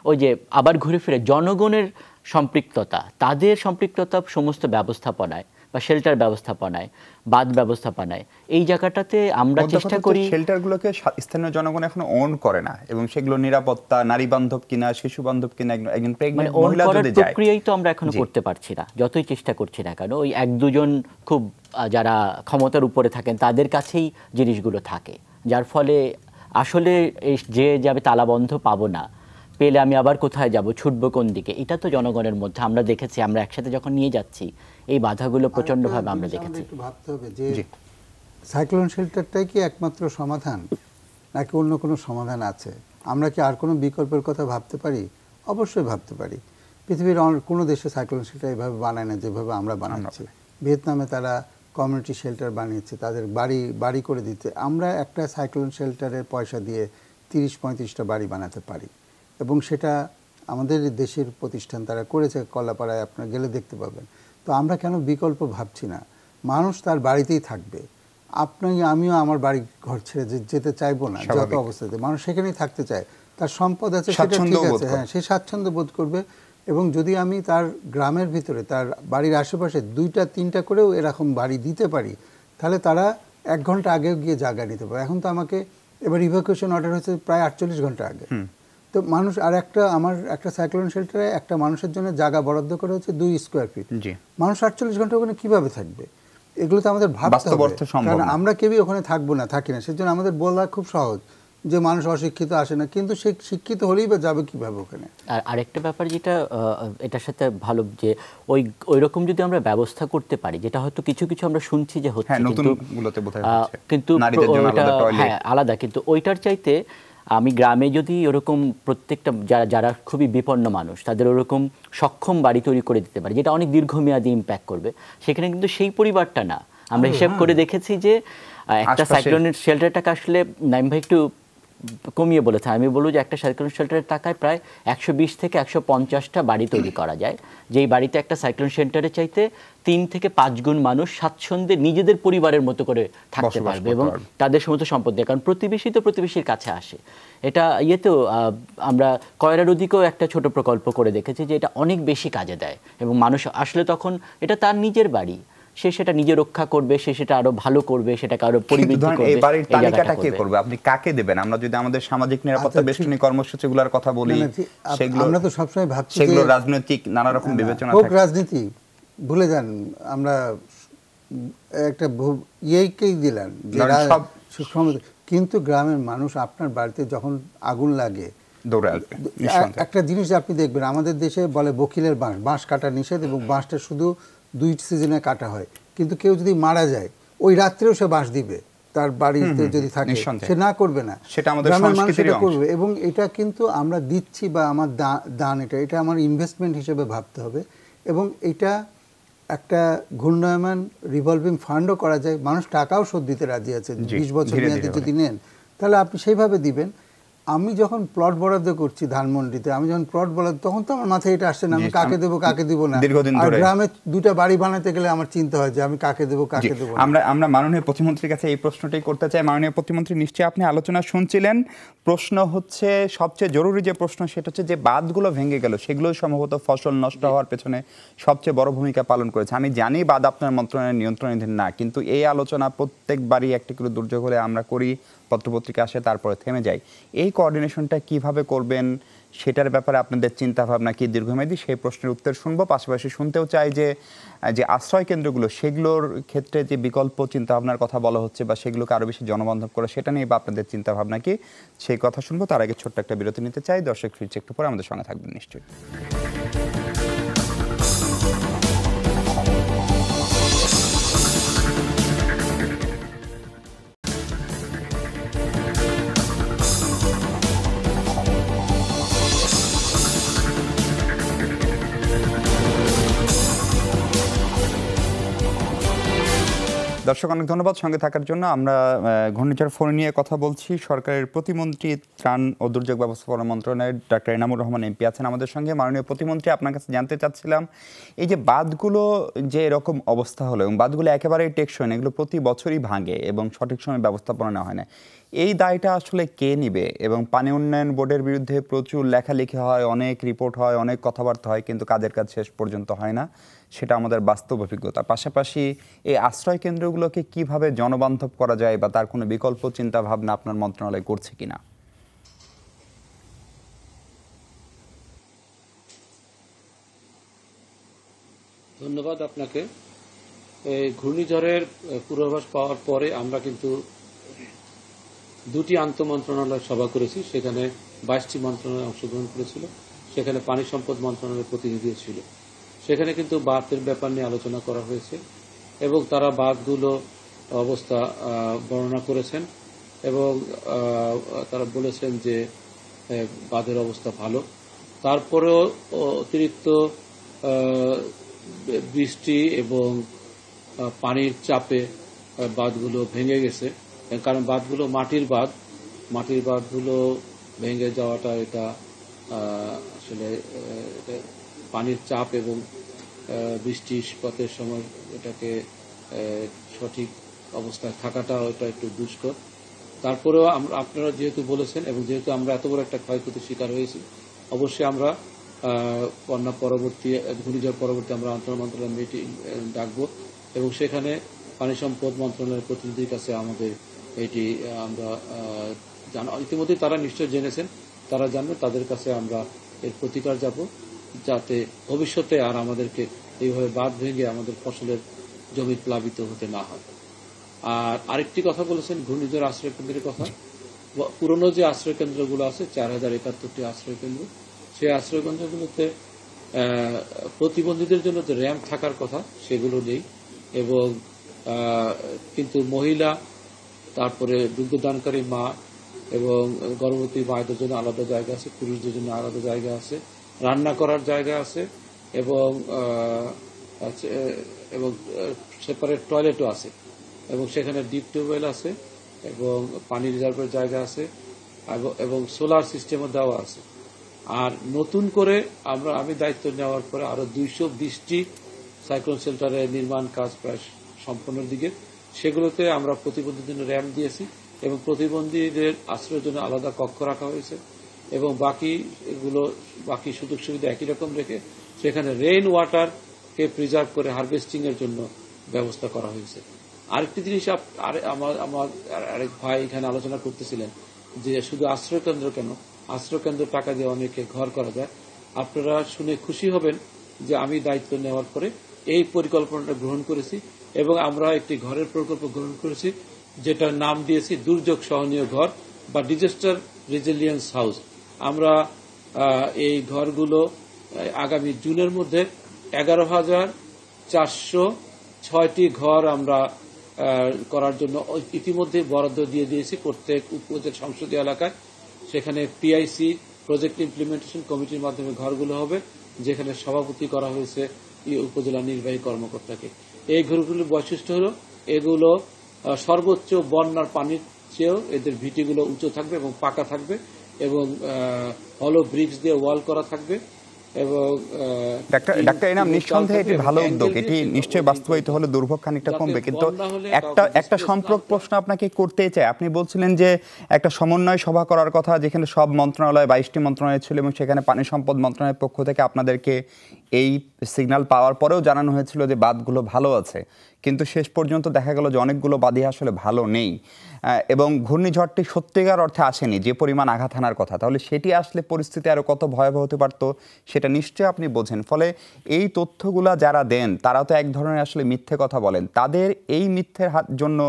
ওই যে আবার ঘুরে ফিরে জনগণের সম্পৃক্ততা, তাদের সম্পৃক্ততা সমস্ত ব্যবস্থাপনায় বা শেল্টার ব্যবস্থাপনায়, বাঁধ ব্যবস্থাপনায়, এই জায়গাটাতে আমরা চেষ্টা করি। শেল্টারগুলোকে স্থানীয় জনগণ এখনো ওন করে না, এবং সেগুলো নিরাপত্তা, নারী বান্ধব কিনা, শিশু বান্ধব কিনা, একজন প্রেগন্যান্ট মহিলা যদি যায়, প্রক্রিয়াই তো আমরা এখনো করতে পারছি না, যতই চেষ্টা করছি না কেন। ওই এক দুজন খুব যারা ক্ষমতার উপরে থাকেন তাদের কাছেই জিনিসগুলো থাকে, যার ফলে আসলে যে যাবে তালাবন্ধ পাবো না, পেলে আমি আবার কোথায় যাব, ছুটবো কোন দিকে, এটা তো জনগণের মধ্যে আমরা দেখেছি। আমরা একসাথে যখন নিয়ে যাচ্ছি এই বাধাগুলো প্রচন্ডভাবে আমরা দেখেছি। একটু ভাবতে হবে যে সাইক্লোন শেল্টারটাই কি একমাত্র সমাধান, নাকি অন্য কোনো সমাধান আছে? আমরা কি আর কোনো বিকল্পের কথা ভাবতে পারি? অবশ্যই ভাবতে পারি। পৃথিবীর কোনো দেশে সাইক্লোন শেল্টার এভাবে বানায় না যেভাবে আমরা বানাচ্ছি। ভিয়েতনামে তারা কমিউনিটি শেল্টার বানিয়েছে, তাদের বাড়ি করে দিতে। আমরা একটা সাইক্লোন শেল্টারের পয়সা দিয়ে 30-35টা বাড়ি বানাতে পারি, এবং সেটা আমাদের দেশের প্রতিষ্ঠান তারা করেছে। কলাপাড়ায় আপনারা গেলে দেখতে পাবেন। তো আমরা কেন বিকল্প ভাবছি না? মানুষ তার বাড়িতেই থাকবে, আমিও আমার বাড়ি ঘর ছেড়ে যেতে চাইবো না। যত অবস্থাতে মানুষ সেখানেই থাকতে চায়, তার সম্পদ আছে, সেটা ঠিক আছে, হ্যাঁ, সে স্বাচ্ছন্দ্য বোধ করবে। এবং যদি আমি তার গ্রামের ভিতরে, তার বাড়ির আশেপাশে 2-3টা করেও এরকম বাড়ি দিতে পারি, তাহলে তারা 1 ঘন্টা আগেও গিয়ে জায়গা নিতে পারে। এখন তো আমাকে এবার ইভ্যাকুয়েশন অর্ডার হয়েছে প্রায় 48 ঘন্টা আগে। তো মানুষ আর একটা আমার একটা সাইক্লোন শেল্টারে একটা মানুষের জন্য জায়গা বরাদ্দ করা হচ্ছে 2 স্কোয়ার ফিট। জি, মানুষ 48 ঘন্টা ওখানে কিভাবে থাকবে? এগুলো তো আমাদের ভাবতে হবে, কারণ আমরা কেউই ওখানে থাকবো না, থাকি না। সেজন্য আমাদের বলা খুব সহজ যে মানুষ অশিক্ষিত আসে না, কিন্তু সে শিক্ষিত হলেই বা যাবে কিভাবে ওখানে। আর আরেকটা ব্যাপার যেটা এটার সাথে ভালো, যে ওই রকম যদি আমরা ব্যবস্থা করতে পারি, যেটা হয়তো কিছু কিছু আমরা শুনছি যে হচ্ছে, কিন্তু হ্যাঁ আলাদা, কিন্তু ওইটার চাইতে আমি গ্রামে যদি ওরকম প্রত্যেকটা যারা খুবই বিপন্ন মানুষ তাদের ওরকম সক্ষম বাড়ি তৈরি করে দিতে পারি, যেটা অনেক দীর্ঘমেয়াদী ইম্প্যাক্ট করবে, সেখানে কিন্তু সেই পরিবারটা না। আমরা হিসাব করে দেখেছি যে একটা সাইক্লোনের শেল্টারটাকে আসলে নাইম ভাই একটু কমিয়ে বলেছে, আমি বলবো যে একটা সাইক্লোন শেল্টারের টাকায় প্রায় 120 থেকে 150টা বাড়ি তৈরি করা যায়, যেই বাড়িতে একটা সাইক্লোন শেল্টারের চাইতে 3 থেকে 5 গুণ মানুষ স্বাচ্ছন্দ্যে নিজেদের পরিবারের মতো করে থাকতে পারবে এবং তাদের সমস্ত সম্পদ দিয়ে, কারণ প্রতিবেশী তো প্রতিবেশীর কাছে আসে। এটা ইয়েতেও আমরা কয়রার ওদিকেও একটা ছোট প্রকল্প করে দেখেছি যে এটা অনেক বেশি কাজে দেয় এবং মানুষ আসলে তখন এটা তার নিজের বাড়ি, সে সেটা নিজে রক্ষা করবে, সে সেটা আরো ভালো করবে, সেটাকে আরো পরিবৃদ্ধি করবে। এই বাড়ির তালিকাটা কে করবে? আপনি কাকে দেবেন? আমরা যদি আমাদের সামাজিক নিরাপত্তা বেষ্টনী কর্মসূচিগুলোর কথা বলি, সেগুলো আমরা তো সবসময় ভাবছি সেগুলো রাজনৈতিক নানা রকম বিবেচনা থাকে। রাজনীতি ভুলে যান, আমরা একটা ইয়েকেই দিলেন যে কিন্তু গ্রামের মানুষ আপনার বাড়িতে যখন আগুন লাগে দৌড়ে আসবে। একটা জিনিস আপনি দেখবেন, আমাদের দেশে বলে বকিলের বাঁশ কাটা নিষেধ এবং বাঁশটা শুধু 2 সিজনে কাটা হয়, কিন্তু কেউ যদি মারা যায় ওই রাত্রেও সে বাঁশ দিবে তার বাড়িতে যদি থাকে, সে না করবে না, সেটা আমাদের সংস্কৃতির অংশ করবে। এবং এটা কিন্তু আমরা দিচ্ছি বা আমার দান, এটা আমার ইনভেস্টমেন্ট হিসেবে ভাবতে হবে। এবং এটা একটা ঘূর্ণায়মান রিভলভিং ফান্ডও করা যায়, মানুষ টাকাও শোধ দিতে রাজি আছে। 20 বছর মেয়াদে যদি নেন তাহলে আপনি সেইভাবে দিবেন। আমি যখন প্লট বরাদ্দ করছি ধানমন্ডিতে, আমি যখন প্লট বরাদ্দ, তখন তো আমার মাথায় এটা আসছে না আমি কাকে দেবো কাকে দিব না। আর গ্রামে 2টা বাড়ি বানাতে গেলে আমার চিন্তা হয় যে আমি কাকে দেবো কাকে দেবো না। আমরা মাননীয় প্রতিমন্ত্রীর কাছে এই প্রশ্নটাই করতে চাই। মাননীয় প্রতিমন্ত্রী, নিশ্চয়ই আপনি আলোচনা শুনছিলেন। প্রশ্ন হচ্ছে, সবচেয়ে জরুরি যে প্রশ্ন সেটা হচ্ছে যে বাঁধগুলো ভেঙে গেল, সেগুলো সম্ভবত ফসল নষ্ট হওয়ার পেছনে সবচেয়ে বড় ভূমিকা পালন করেছে। আমি জানি বাঁধ আপনার মন্ত্রণালয়ের নিয়ন্ত্রণাধীন না, কিন্তু এই আলোচনা প্রত্যেকবারই একটি করে দুর্যোগ হলে আমরা করি, পত্রপত্রিকা আসে, তারপরে থেমে যায়। এই কোঅর্ডিনেশনটা কিভাবে করবেন সেটার ব্যাপারে আপনাদের চিন্তা ভাবনা কি দীর্ঘমেয়াদী, সেই প্রশ্নের উত্তর শুনবো। পাশাপাশি শুনতেও চাই যে আশ্রয় কেন্দ্রগুলো, সেগুলোর ক্ষেত্রে যে বিকল্প চিন্তা ভাবনার কথা বলা হচ্ছে বা সেগুলোকে আরো বেশি জনবান্ধব করা, সেটা নিয়ে বা আপনাদের চিন্তা ভাবনা কি, সেই কথা শুনবো। তার আগে ছোট্ট একটা বিরতি নিতে চাই। দর্শক ফিরছে একটু পরে, আমাদের সঙ্গে থাকবেন নিশ্চয়ই। দর্শক অনেক ধন্যবাদ সঙ্গে থাকার জন্য। আমরা ঘূর্ণিঝড় ফোন নিয়ে কথা বলছি। সরকারের প্রতিমন্ত্রী ত্রাণ ও দুর্যোগ ব্যবস্থাপনা মন্ত্রণালয়ের ডাক্তার এনামুর রহমান এমপি আছেন আমাদের সঙ্গে। মাননীয় প্রতিমন্ত্রী, আপনার কাছে জানতে চাচ্ছিলাম, এই যে বাঁধগুলো যে এরকম অবস্থা হলো এবং বাঁধগুলো একেবারেই টেকসই না, এগুলো প্রতি বছরই ভাঙে এবং সঠিক সময় ব্যবস্থাপনা নেওয়া হয় না, এই দায়টা আসলে কে নিবে? এবং পানি উন্নয়ন বোর্ডের বিরুদ্ধে প্রচুর লেখালেখি হয়, অনেক রিপোর্ট হয়, অনেক কথাবার্তা হয়, কিন্তু কাজের কাজ শেষ পর্যন্ত হয় না, সেটা আমাদের বাস্তব অভিজ্ঞতা। পাশাপাশি এই আশ্রয় কেন্দ্রগুলোকে কিভাবে জনবান্ধব করা যায় বা তার কোনো বিকল্প চিন্তা ভাবনা আপনার মন্ত্রণালয় করছে কিনা? ধন্যবাদ আপনাকে। এই ঘূর্ণিঝড়ের পূর্বাভাস পাওয়ার পরে আমরা কিন্তু 2টি আন্তঃমন্ত্রণালয় সভা করেছি, সেখানে 22টি মন্ত্রণালয় অংশগ্রহণ করেছিল, সেখানে পানি সম্পদ মন্ত্রণালয়ের প্রতিনিধিও ছিল। সেখানে কিন্তু বাঁধের ব্যাপার নিয়ে আলোচনা করা হয়েছে এবং তারা বাঁধগুলো অবস্থা বর্ণনা করেছেন এবং তারা বলেছেন যে বাঁধের অবস্থা ভালো। তারপরেও অতিরিক্ত বৃষ্টি এবং পানির চাপে বাঁধগুলো ভেঙে গেছে, কারণ বাঁধগুলো মাটির বাঁধগুলো ভেঙে যাওয়াটা এটা আসলে পানির চাপ এবং বৃষ্টিপাতের সময় এটাকে সঠিক অবস্থায় থাকাটা ওটা একটু দুষ্কর। তারপরেও আপনারা যেহেতু বলেছেন এবং যেহেতু আমরা এত বড় একটা ক্ষয়ক্ষতির শিকার হয়েছি, অবশ্যই আমরা বন্যা পরবর্তী, ঘূর্ণিঝড় পরবর্তী আমরা আন্তঃমন্ত্রণালয় মিটিং ডাকবো এবং সেখানে পানি সম্পদ মন্ত্রণালয়ের প্রতিনিধির কাছে আমাদের এটি আমরা ইতিমধ্যে তারা নিশ্চয় জেনেছেন তারা জানবে, তাদের কাছে আমরা এর প্রতিকার যাব, যাতে ভবিষ্যতে আর আমাদেরকে এইভাবে বাঁধ ভেঙে আমাদের ফসলের জমি প্লাবিত হতে না হয়। আর আরেকটি কথা বলেছেন ঘূর্ণিঝড় আশ্রয় কেন্দ্রের কথা। পুরনো যে আশ্রয় কেন্দ্রগুলো আছে 4071টি আশ্রয় কেন্দ্র, সেই আশ্রয় কেন্দ্রগুলোতে প্রতিবন্ধীদের জন্য যে র্যাম্প থাকার কথা সেগুলো নেই, এবং কিন্তু মহিলা, তারপরে দুগ্ধদানকারী মা এবং গর্ভবতী মায়েদের জন্য আলাদা জায়গা আছে, পুরুষদের জন্য আলাদা জায়গা আছে, রান্না করার জায়গা আছে, এবং সেপারেট টয়লেটও আছে, এবং সেখানে ডিপ টিউবওয়েল আছে, এবং পানি রিজার্ভের জায়গা আছে, এবং সোলার সিস্টেমও দেওয়া আছে। আর নতুন করে আমি দায়িত্ব নেওয়ার পরে আরো 220টি সাইক্লোন শেল্টারের নির্মাণ কাজ প্রায় সম্পূর্ণের দিকে। সেগুলোতে আমরা প্রতিবন্ধীদের জন্য র্যাম্প দিয়েছি, এবং প্রতিবন্ধীদের আশ্রয়ের জন্য আলাদা কক্ষ রাখা হয়েছে, এবং বাকি সুযোগ সুবিধা একই রকম রেখে সেখানে রেইন ওয়াটারকে প্রিজার্ভ করে হারভেস্টিং এর জন্য ব্যবস্থা করা হয়েছে। আরেকটি জিনিস আমার আরেক ভাই এখানে আলোচনা করতেছিলেন যে শুধু আশ্রয় কেন্দ্র কেন, আশ্রয় কেন্দ্র টাকা দিয়ে অনেকে ঘর করা যায়। আপনারা শুনে খুশি হবেন যে আমি দায়িত্ব নেওয়ার পরে এই পরিকল্পনাটা গ্রহণ করেছি, এবং আমরা একটি ঘরের প্রকল্প গ্রহণ করেছি যেটার নাম দিয়েছি দুর্যোগ সহনীয় ঘর বা ডিজাস্টার রেজিলিয়েন্স হাউস। আমরা এই ঘরগুলো আগামী জুনের মধ্যে 11,406টি ঘর আমরা করার জন্য ইতিমধ্যে বরাদ্দ দিয়ে দিয়েছি প্রত্যেক উপজেলা সংসদীয় এলাকায়। সেখানে পিআইসি প্রজেক্ট ইমপ্লিমেন্টেশন কমিটির মাধ্যমে ঘরগুলো হবে, যেখানে সভাপতি করা হয়েছে উপজেলা নির্বাহী কর্মকর্তাকে। এই ঘরগুলোর বৈশিষ্ট্য হলো এগুলো সর্বোচ্চ বন্যার পানির চেয়েও এদের ভিটিগুলো উঁচু থাকবে এবং পাকা থাকবে, এবং হলো ব্রিক্স দিয়ে ওয়াল করা থাকবে। এবং ডাক্তার ইনাম, নিঃসন্দেহে এটি ভালো উদ্যোগ, এটি নিশ্চয়ই বাস্তবায়িত হলে দুর্ভোগ খানিকটা কমবে। কিন্তু একটা সম্পর্ক প্রশ্ন আপনাকে করতে চাই। আপনি বলছিলেন যে একটা সমন্বয় সভা করার কথা, যেখানে সব মন্ত্রণালয় 22টি মন্ত্রণালয় ছিল, এবং সেখানে পানি সম্পদ মন্ত্রণালয়ের পক্ষ থেকে আপনাদেরকে এই সিগন্যাল পাওয়ার পরেও জানানো হয়েছিল যে বাঁধগুলো ভালো আছে, কিন্তু শেষ পর্যন্ত দেখা গেল যে অনেকগুলো বাঁধই আসলে ভালো নেই, এবং ঘূর্ণিঝড়টি সত্যিকার অর্থে আসেনি যে পরিমাণ আঘাত হানার কথা। তাহলে সেটি আসলে পরিস্থিতি আরও কত ভয়াবহ হতে পারতো সেটা নিশ্চয়ই আপনি বোঝেন। ফলে এই তথ্যগুলা যারা দেন তারা তো এক ধরনের আসলে মিথ্যে কথা বলেন। তাদের এই মিথ্যের জন্য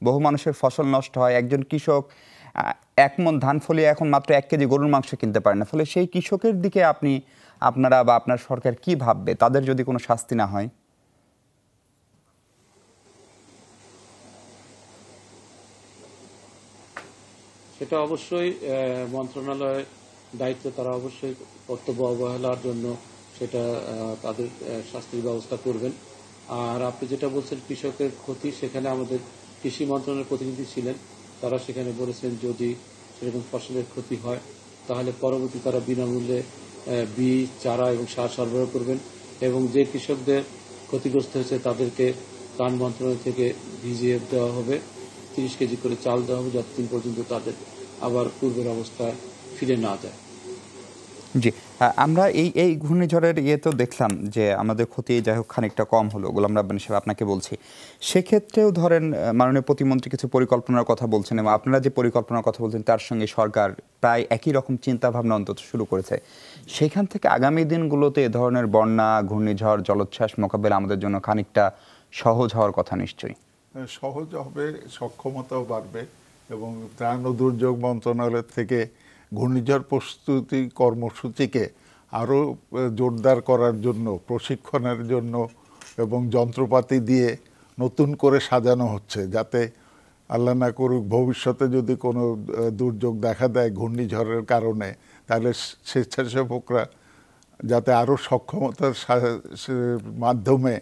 বহু মানুষের ফসল নষ্ট হয়। একজন কৃষক 1 মণ ধান ফলিয়ে এখন মাত্র 1 কেজি গরুর মাংস কিনতে পারে না। ফলে সেই কৃষকের দিকে আপনারা বা আপনার সরকার কি ভাববে তাদের যদি কোনো শাস্তি না হয়? সেটা অবশ্যই মন্ত্রণালয়ের দায়িত্ব, তারা অবশ্যই কর্তব্য অবহেলার জন্য সেটা তাদের শাস্তির ব্যবস্থা করবেন। আর আপনি যেটা বলছেন কৃষকের ক্ষতি, সেখানে আমাদের কৃষি মন্ত্রণালয়ের প্রতিনিধি ছিলেন, তারা সেখানে বলেছেন যদি সেরকম ফসলের ক্ষতি হয় তাহলে পরবর্তী তারা বিনামূল্যে বীজ, চারা এবং সার সরবরাহ করবেন, এবং যে কৃষকদের ক্ষতিগ্রস্ত হয়েছে তাদেরকে ত্রাণ মন্ত্রণালয় থেকে ভিজিএফ দেওয়া হবে, 30 কেজি করে চাল দেওয়া হবে, যতদিন পর্যন্ত তাদের আবার পূর্বের অবস্থায় ফিরে না যায়। জি, আমরা এই ঘূর্ণিঝড়ের ইয়েতেও দেখলাম যে আমাদের ক্ষতি যাই হোক খানিকটা কম হলো। গোলাম রাব্বানী সাহেব, আপনাকে বলছি, সেক্ষেত্রেও ধরেন মাননীয় প্রতিমন্ত্রী কিছু পরিকল্পনার কথা বলছেন, এবং আপনারা যে পরিকল্পনার কথা বলছেন তার সঙ্গে সরকার প্রায় একই রকম চিন্তাভাবনা অন্তত শুরু করেছে। সেখান থেকে আগামী দিনগুলোতে এ ধরনের বন্যা, ঘূর্ণিঝড়, জলোচ্ছ্বাস মোকাবেলা আমাদের জন্য খানিকটা সহজ হওয়ার কথা নিশ্চয়ই। সহজ হবে, সক্ষমতাও বাড়বে, এবং ত্রাণ ও দুর্যোগ মন্ত্রণালয় থেকে ঘূর্ণিঝড় প্রস্তুতি কর্মসূচিকে আরও জোরদার করার জন্য, প্রশিক্ষণের জন্য এবং যন্ত্রপাতি দিয়ে নতুন করে সাজানো হচ্ছে, যাতে আল্লাহ না করুক ভবিষ্যতে যদি কোনো দুর্যোগ দেখা দেয় ঘূর্ণিঝড়ের কারণে, তাহলে স্বেচ্ছাসেবকরা যাতে আরও সক্ষমতার মাধ্যমে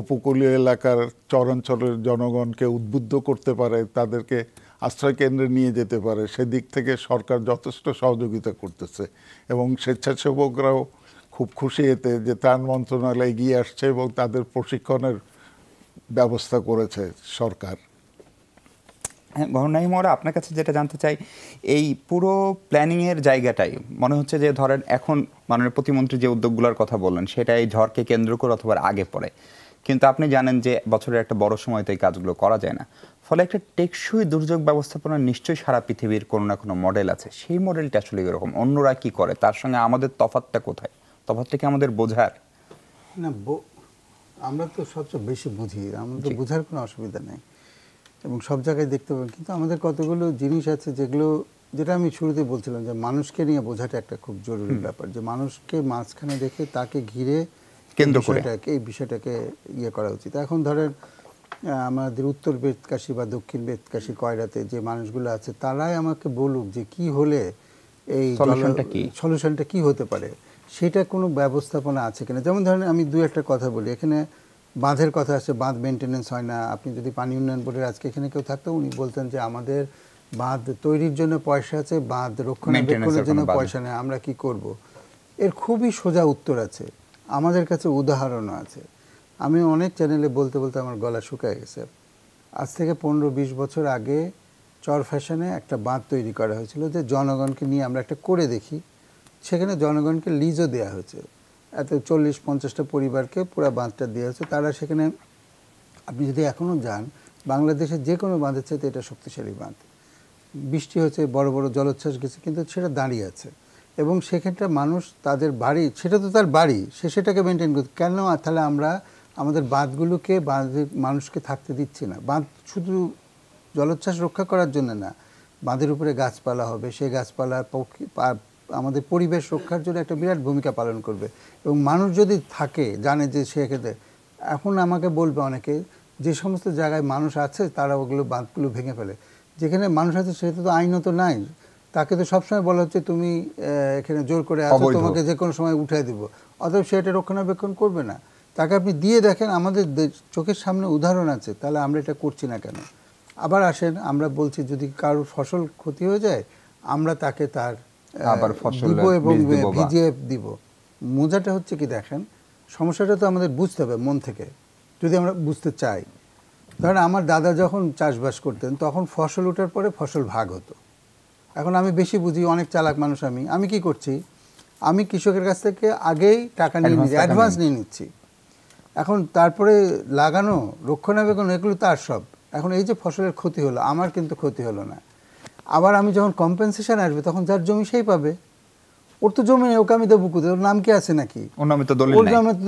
উপকূলীয় এলাকার চরাঞ্চলের জনগণকে উদ্বুদ্ধ করতে পারে, তাদেরকে আশ্রয় কেন্দ্রে নিয়ে যেতে পারে, সেদিক থেকে সরকার যথেষ্ট সহযোগিতা করতেছে। এবং স্বেচ্ছাসেবকরাও খুব খুশি এতে যে ত্রাণ মন্ত্রণালয় এগিয়ে আসছে এবং তাদের প্রশিক্ষণের ব্যবস্থা করেছে সরকার। হ্যাঁ, গভর্নর মোরা, আপনার কাছে যেটা জানতে চাই, এই পুরো প্ল্যানিংয়ের জায়গাটাই মনে হচ্ছে যে ধরেন এখন মাননীয় প্রতিমন্ত্রী যে উদ্যোগগুলোর কথা বললেন সেটা এই ঝড়কে কেন্দ্র করে অথবা আগে পড়ে, কিন্তু আপনি জানেন যে বছরের একটা বড় সময় তো এই কাজগুলো করা যায় না। ফলে একটা টেকসই দুর্যোগ ব্যবস্থাপনা নিশ্চয়ই সারা পৃথিবীর কোনো না কোনো মডেল আছে, সেই মডেলটা আসলে এরকম, অন্যরা কি করে তার সঙ্গে আমাদের তফাৎটা কোথায়, তফাৎটা কি আমাদের বোঝার? না, আমরা তো সবচেয়ে বেশি বুঝি, আমাদের বোঝার কোনো অসুবিধা নেই এবং সব জায়গায় দেখতে পাবেন, কিন্তু আমাদের কতগুলো জিনিস আছে যেগুলো, যেটা আমি শুরুতে বলছিলাম যে মানুষকে নিয়ে বোঝাটা একটা খুব জরুরি ব্যাপার, যে মানুষকে মাঝখানে দেখে তাকে ঘিরে কেন্দ্র করে এই বিষয়টাকে ইয়ে করা উচিত। এখন ধরেন আমাদের উত্তর বেতকাশি বা দক্ষিণ বেতকাশি কয়রাতে যে মানুষগুলো আছে তারাই আমাকে বলুক যে কি হলে এই সলিউশনটা কি হতে পারে, সেটা কোনো ব্যবস্থাপনা আছে কিনা। যেমন ধরেন আমি দু একটা কথা বলি, এখানে বাঁধের কথা আছে, বাঁধ মেনটেনেন্স হয় না। আপনি যদি পানি উন্নয়ন বোর্ডের আজকে এখানে কেউ থাকতো, উনি বলতেন যে আমাদের বাঁধ তৈরির জন্য পয়সা আছে, বাঁধ রক্ষণাবেক্ষণের জন্য পয়সা নেই, আমরা কি করব? এর খুবই সোজা উত্তর আছে, আমাদের কাছে উদাহরণও আছে। আমি অনেক চ্যানেলে বলতে বলতে আমার গলা শুকায় গেছে। আজ থেকে 15-20 বছর আগে চর ফ্যাশনে একটা বাঁধ তৈরি করা হয়েছিল, যে জনগণকে নিয়ে আমরা একটা করে দেখি। সেখানে জনগণকে লিজও দেওয়া হয়েছে, এত 40-50টা পরিবারকে পুরো বাঁধটা দেওয়া হয়েছে। তারা সেখানে, আপনি যদি এখনও যান, বাংলাদেশের যে কোনো বাঁধের চাইতে এটা শক্তিশালী বাঁধ। বৃষ্টি হয়েছে, বড় বড় জলোচ্ছ্বাস গেছে, কিন্তু সেটা দাঁড়িয়ে আছে এবং সেখানটা মানুষ তাদের বাড়ি, সেটা তো তার বাড়ি, সে সেটাকে মেনটেন করতে কেন? তাহলে আমরা আমাদের বাঁধগুলোকে, বাঁধের মানুষকে থাকতে দিচ্ছি না। বাঁধ শুধু জলোচ্ছ্বাস রক্ষা করার জন্য না, বাঁধের উপরে গাছপালা হবে, সেই গাছপালা আমাদের পরিবেশ রক্ষার জন্য একটা বিরাট ভূমিকা পালন করবে। এবং মানুষ যদি থাকে, জানে যে সেক্ষেত্রে, এখন আমাকে বলবে অনেকে, যে সমস্ত জায়গায় মানুষ আছে তারা ওগুলো বাঁধগুলো ভেঙে ফেলে। যেখানে মানুষ আছে সেটা তো আইনত নাই, তাকে তো সবসময় বলা হচ্ছে তুমি এখানে জোর করে আছো, তোমাকে যে কোনো সময় উঠাই দিব, অতএব সে এটা রক্ষণাবেক্ষণ করবে না। তাকে আপনি দিয়ে দেখেন, আমাদের চোখের সামনে উদাহরণ আছে, তাহলে আমরা এটা করছি না কেন? আবার আসেন, আমরা বলছি যদি কারোর ফসল ক্ষতি হয়ে যায়, আমরা তাকে তার দিব এবং ভিজিয়ে দিব। মজাটা হচ্ছে কি দেখেন, সমস্যাটা তো আমাদের বুঝতে হবে মন থেকে, যদি আমরা বুঝতে চাই। ধরেন আমার দাদা যখন চাষবাস করতেন, তখন ফসল ওঠার পরে ফসল ভাগ হতো। এখন আমি বেশি বুঝি, অনেক চালাক মানুষ, আমি কি করছি, আমি কৃষকের কাছ থেকে আগেই টাকা নিয়ে নিচ্ছি, অ্যাডভান্স নিয়ে নিচ্ছি। এখন তারপরে লাগানো, রক্ষণাবেক্ষণ, এগুলো তার সব। এখন এই যে ফসলের ক্ষতি হলো, আমার কিন্তু ক্ষতি হলো না। আবার আমি যখন কম্পেনসেশন আসবে, তখন যার জমি সেই পাবে। ওর তো জমি নেই, ওকে আমি দেবো কোথায়? ওর নাম কি আছে নাকি? ওর নামে তো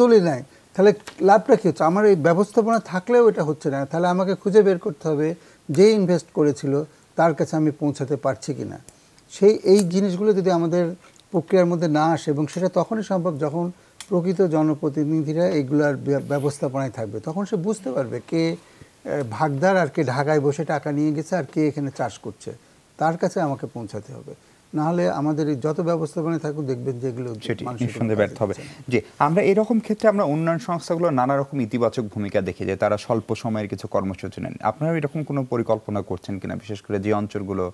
দলিল নাই। তাহলে লাভটা কি হচ্ছে? আমার এই ব্যবস্থাপনা থাকলেও এটা হচ্ছে না। তাহলে আমাকে খুঁজে বের করতে হবে যে ইনভেস্ট করেছিল তার কাছে আমি পৌঁছাতে পারছি কিনা। এই জিনিসগুলো যদি আমাদের প্রক্রিয়ার মধ্যে না আসে, এবং সেটা তখনই সম্ভব যখন প্রকৃত জনপ্রতিনিধিরা এইগুলার ব্যবস্থাপনায় থাকবে, তখন সে বুঝতে পারবে কে ভাগদার আর কে ঢাকায় বসে টাকা নিয়ে গেছে আর কে এখানে চাষ করছে। তার কাছে আমাকে পৌঁছাতে হবে, নাহলে আমাদের এই যত ব্যবস্থাপনায় থাকুক, দেখবেন যেগুলো সেটি নিঃসন্দেহে ব্যর্থ হবে। যে আমরা এরকম ক্ষেত্রে আমরা উন্নয়ন সংস্থাগুলো নানা রকম ইতিবাচক ভূমিকা দেখি, যে তারা স্বল্প সময়ের কিছু কর্মসূচি নেন। আপনারা এরকম কোনো পরিকল্পনা করছেন কিনা, বিশেষ করে যে অঞ্চলগুলো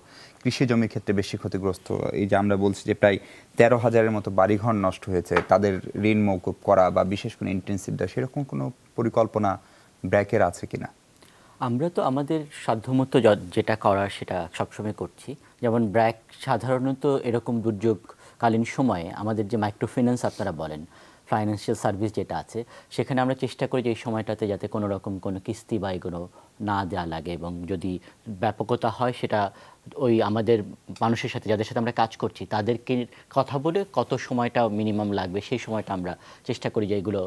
কৃষি জমির ক্ষেত্রে বেশি ক্ষতিগ্রস্ত? এই যে আমরা বলছি যে প্রায় 13,000-এর মতো বাড়িঘর নষ্ট হয়েছে, তাদের ঋণ মওকুফ করা বা বিশেষ কোনো ইন্টেনসিভ দেওয়া, সেরকম কোনো পরিকল্পনা ব্র্যাকের আছে কিনা? আমরা তো আমাদের সাধ্যমতো যেটা করার সেটা সবসময় করছি। যেমন ব্র্যাক সাধারণত এরকম দুর্যোগকালীন সময়ে আমাদের যে মাইক্রোফিন্যান্স আপনারা বলেন, ফাইন্যান্সিয়াল সার্ভিস যেটা আছে, সেখানে আমরা চেষ্টা করি যে এই সময়টাতে যাতে কোনো রকম কোনো কিস্তি বা এগুলো না দেওয়া লাগে, এবং যদি ব্যাপকতা হয় সেটা ওই আমাদের মানুষের সাথে, যাদের সাথে আমরা কাজ করছি, তাদেরকে কথা বলে কত সময়টা মিনিমাম লাগবে সেই সময়টা আমরা চেষ্টা করি যে এগুলো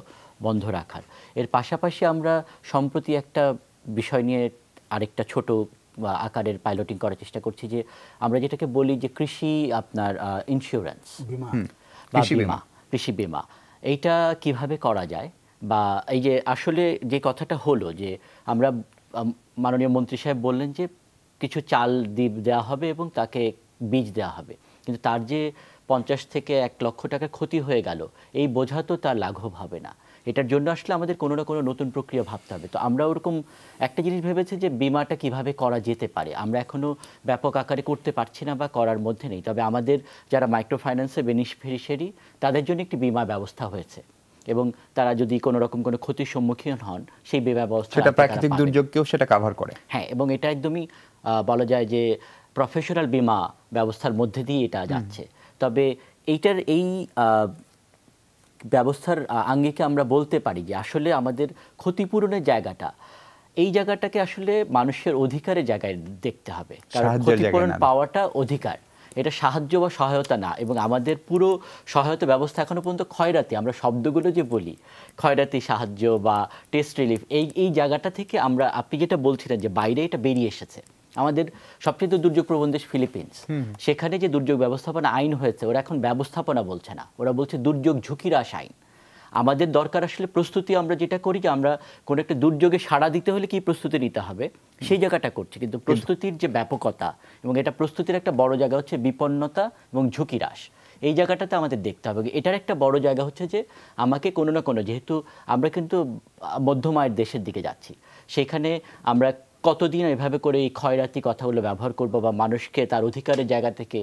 বন্ধ রাখার। এর পাশাপাশি আমরা সম্প্রতি একটা বিষয় নিয়ে আরেকটা ছোট আকারের পাইলটিং করার চেষ্টা করছি, যে আমরা যেটাকে বলি যে কৃষি আপনার ইন্স্যুরেন্স বা বিমা, কৃষি বিমা, এইটা কিভাবে করা যায়। বা এই যে আসলে যে কথাটা হলো যে আমরা মাননীয় মন্ত্রী সাহেব বললেন যে কিছু চাল দেওয়া হবে এবং তাকে বীজ দেওয়া হবে, কিন্তু তার যে 50 থেকে 1 লক্ষ টাকা ক্ষতি হয়ে গেল, এই বোঝা তো তার লাঘব হবে না। এটার জন্য আসলে আমাদের কোনো না কোনো নতুন প্রক্রিয়া ভাবতে হবে। তো আমরা ওরকম একটা জিনিস ভেবেছি যে বিমাটা কিভাবে করা যেতে পারে। আমরা এখনও ব্যাপক আকারে করতে পারছি না বা করার মধ্যে নেই, তবে আমাদের যারা মাইক্রো ফাইন্যান্সের বেনিফিশিয়ারি তাদের জন্য একটি বিমা ব্যবস্থা হয়েছে, এবং তারা যদি কোনো রকম কোনো ক্ষতির সম্মুখীন হন, সেই বিমা ব্যবস্থা, সেটা প্রাকৃতিক দুর্যোগকেও সেটা কভার করে। হ্যাঁ, এবং এটা একদমই বলা যায় যে প্রফেশনাল বিমা ব্যবস্থার মধ্যে দিয়ে এটা যাচ্ছে। তবে এইটার এই ব্যবস্থার আঙ্গিকে আমরা বলতে পারি যে আসলে আমাদের ক্ষতিপূরণের জায়গাটা এই জায়গাটাকে আসলে মানুষের অধিকারের জায়গায় দেখতে হবে, কারণ সাহায্যের জায়গায় ক্ষতিপূরণ না। পাওয়াটা অধিকার, এটা সাহায্য বা সহায়তা না। এবং আমাদের পুরো সহায়তা ব্যবস্থা এখনো পর্যন্ত ক্ষয়রাতি, আমরা শব্দগুলো যে বলি ক্ষয়রাতি সাহায্য বা টেস্ট রিলিফ, এই জায়গাটা থেকে আমরা, আপনি যেটা বলছিলেন যে বাইরে এটা বেরিয়ে এসেছে। আমাদের সবচেয়ে দুর্যোগ প্রবণ দেশ ফিলিপিন্স, সেখানে যে দুর্যোগ ব্যবস্থাপনা আইন হয়েছে, ওরা এখন ব্যবস্থাপনা বলছে না, ওরা বলছে দুর্যোগ ঝুঁকি হ্রাস আইন। আমাদের দরকার আসলে প্রস্তুতি, আমরা যেটা করি যে আমরা কোনো একটা দুর্যোগে সাড়া দিতে হলে কি প্রস্তুতি নিতে হবে সেই জায়গাটা করছি, কিন্তু প্রস্তুতির যে ব্যাপকতা এবং এটা প্রস্তুতির একটা বড় জায়গা হচ্ছে বিপন্নতা এবং ঝুঁকি হ্রাস, এই জায়গাটাতে আমাদের দেখতে হবে। এটার একটা বড় জায়গা হচ্ছে যে আমাকে কোনো না কোনো, যেহেতু আমরা কিন্তু মধ্যম আয়ের দেশের দিকে যাচ্ছি, সেখানে আমরা কতদিন এভাবে করে এই ক্ষয়রাতি কথাগুলো ব্যবহার করব বা মানুষকে তার অধিকারের জায়গা থেকে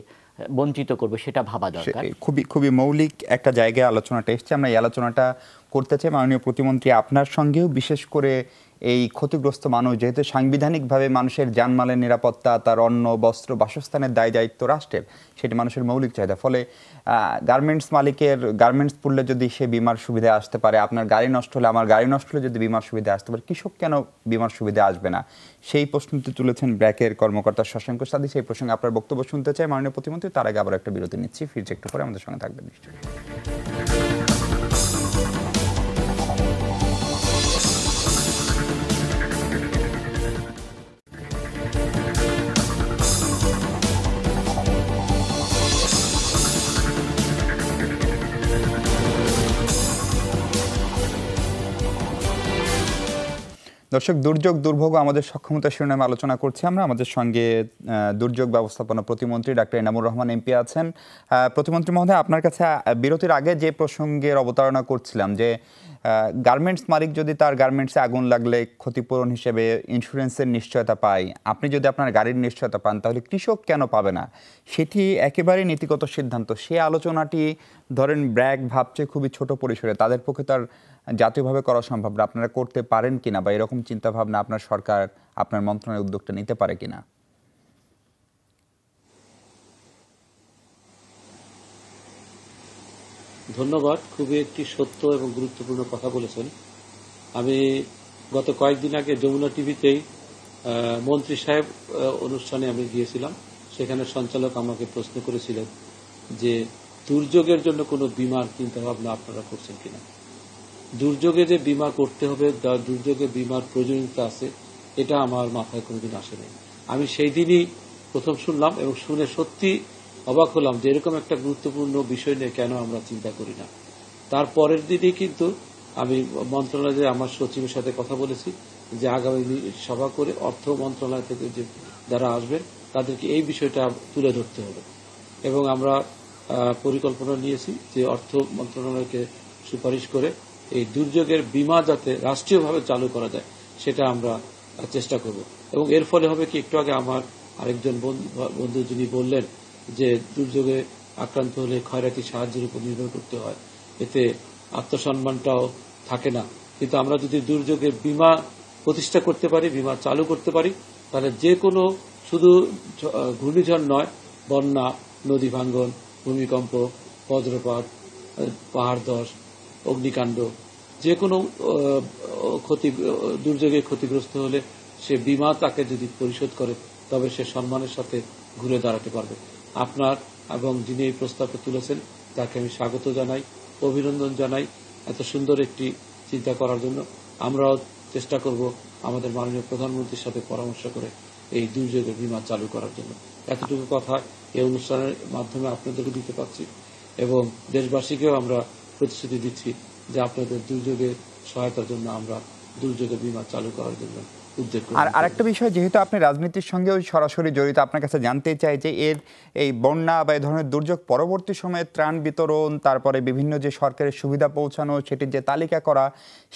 বঞ্চিত করব, সেটা ভাবা দরকার। খুবই খুবই মৌলিক একটা জায়গায় আলোচনাটা এসছে, আমরা এই আলোচনাটা করতে চাই মাননীয় প্রতিমন্ত্রী আপনার সঙ্গেও, বিশেষ করে এই ক্ষতিগ্রস্ত মানুষ, যেহেতু সাংবিধানিকভাবে মানুষের জানমালের নিরাপত্তা, তার অন্ন বস্ত্র বাসস্থানের দায় দায়িত্ব রাষ্ট্রের, সেটি মানুষের মৌলিক চাহিদা। ফলে গার্মেন্টস মালিকের গার্মেন্টস পড়লে যদি সে বিমার সুবিধা আসতে পারে, আপনার গাড়ি নষ্ট হলে, আমার গাড়ি নষ্ট হলে যদি বিমার সুবিধা আসতে পারে, কৃষক কেন বিমার সুবিধা আসবে না? সেই প্রশ্নটি তুলেছেন ব্র্যাকের কর্মকর্তা শশাঙ্ক সাদি। সেই প্রসঙ্গে আপনার বক্তব্য শুনতে চাই মাননীয় প্রতিমন্ত্রী। তার আগে আবার একটা বিরতি নিচ্ছি, ফিরছি একটু পরে, আমাদের সঙ্গে থাকবেন নিশ্চয়ই। দর্শক, দুর্যোগ দুর্ভোগ আমাদের সক্ষমতা শিরোনামে আলোচনা করছি আমরা। আমাদের সঙ্গে দুর্যোগ ব্যবস্থাপনা প্রতিমন্ত্রী ডাক্তার এনামুর রহমান এমপি আছেন। প্রতিমন্ত্রী মহোদয়, আপনার কাছে বিরতির আগে যে প্রসঙ্গের অবতারণা করছিলাম যে গার্মেন্টস মালিক যদি তার গার্মেন্টসে আগুন লাগলে ক্ষতিপূরণ হিসেবে ইন্স্যুরেন্সের নিশ্চয়তা পায়, আপনি যদি আপনার গাড়ির নিশ্চয়তা পান, তাহলে কৃষক কেন পাবে না? সেটি একেবারেই নীতিগত সিদ্ধান্ত। সে আলোচনাটি ধরেন ব্র্যাক ভাবছে খুবই ছোট পরিসরে, তাদের পক্ষে তার জাতীয়ভাবে করা সম্ভব না। আপনারা করতে পারেন কিনা, বা এরকম চিন্তাভাবনা আপনার সরকার, আপনার মন্ত্রণালয় উদ্যোগটা নিতে পারে কিনা? ধন্যবাদ, খুবই একটি সত্য এবং গুরুত্বপূর্ণ কথা বলেছেন। আমি গত কয়েকদিন আগে যমুনা টিভিতেই মন্ত্রী সাহেব অনুষ্ঠানে আমি গিয়েছিলাম। সেখানে সঞ্চালক আমাকে প্রশ্ন করেছিলেন যে দুর্যোগের জন্য কোনো বীমার চিন্তা ভাবনা আপনারা করছেন কিনা। দুর্যোগে যে বীমা করতে হবে, দুর্যোগে বীমার প্রয়োজনীয়তা আছে, এটা আমার মাথায় কোনোদিন আসেনি। আমি সেই দিনই প্রথম শুনলাম এবং শুনে সত্যি অবাক হলাম যে এরকম একটা গুরুত্বপূর্ণ বিষয় নিয়ে কেন আমরা চিন্তা করি না। তারপরের দিনই কিন্তু আমি মন্ত্রণালয়ে আমার সচিবের সাথে কথা বলেছি যে আগামী সভা করে অর্থ মন্ত্রণালয় থেকে যে যারা আসবেন তাদেরকে এই বিষয়টা তুলে ধরতে হবে, এবং আমরা পরিকল্পনা নিয়েছি যে অর্থ মন্ত্রণালয়কে সুপারিশ করে এই দুর্যোগের বীমা যাতে রাষ্ট্রীয়ভাবে চালু করা যায় সেটা আমরা চেষ্টা করব। এবং এর ফলে হবে কি, একটু আগে আমার আরেকজন বন্ধু যিনি বললেন যে দুর্যোগে আক্রান্ত হলে ক্ষয়রাতি সাহায্যের উপর নির্ভর করতে হয়, এতে আত্মসম্মানটাও থাকে না। কিন্তু আমরা যদি দুর্যোগের বীমা প্রতিষ্ঠা করতে পারি, বীমা চালু করতে পারি, তাহলে যে কোনো, শুধু ঘূর্ণিঝড় নয়, বন্যা, নদী ভাঙ্গন, ভূমিকম্প, বজ্রপাত, পাহাড় ধস, অগ্নিকাণ্ড, যে কোনো দুর্যোগে ক্ষতিগ্রস্ত হলে সে বীমা তাকে যদি পরিশোধ করে তবে সে সম্মানের সাথে ঘুরে দাঁড়াতে পারবে। আপনার এবং যিনি এই প্রস্তাবটা তুলেছেন তাকে আমি স্বাগত জানাই, অভিনন্দন জানাই এত সুন্দর একটি চিন্তা করার জন্য। আমরাও চেষ্টা করব আমাদের মাননীয় প্রধানমন্ত্রীর সাথে পরামর্শ করে এই দুর্যোগের বীমা চালু করার জন্য। এতটুকু কথা এই অনুষ্ঠানের মাধ্যমে আপনাদেরকে দিতে পারছি এবং দেশবাসীকেও আমরা প্রতিশ্রুতি দিচ্ছি যে আপনাদের দুর্যোগে সহায়তার জন্য আমরা দুর্যোগের বীমা চালু করার জন্য উদ্যোগ করব। আর আরেকটা বিষয়, যেহেতু আপনি রাজনীতির সঙ্গেও সরাসরি জড়িত, আপনার কাছে জানতে চাই যে এই বন্যা বা এই ধরনের দুর্যোগ পরবর্তী সময়ে ত্রাণ বিতরণ, তারপরে বিভিন্ন যে সরকারের সুবিধা পৌঁছানো, সেটির যে তালিকা করা,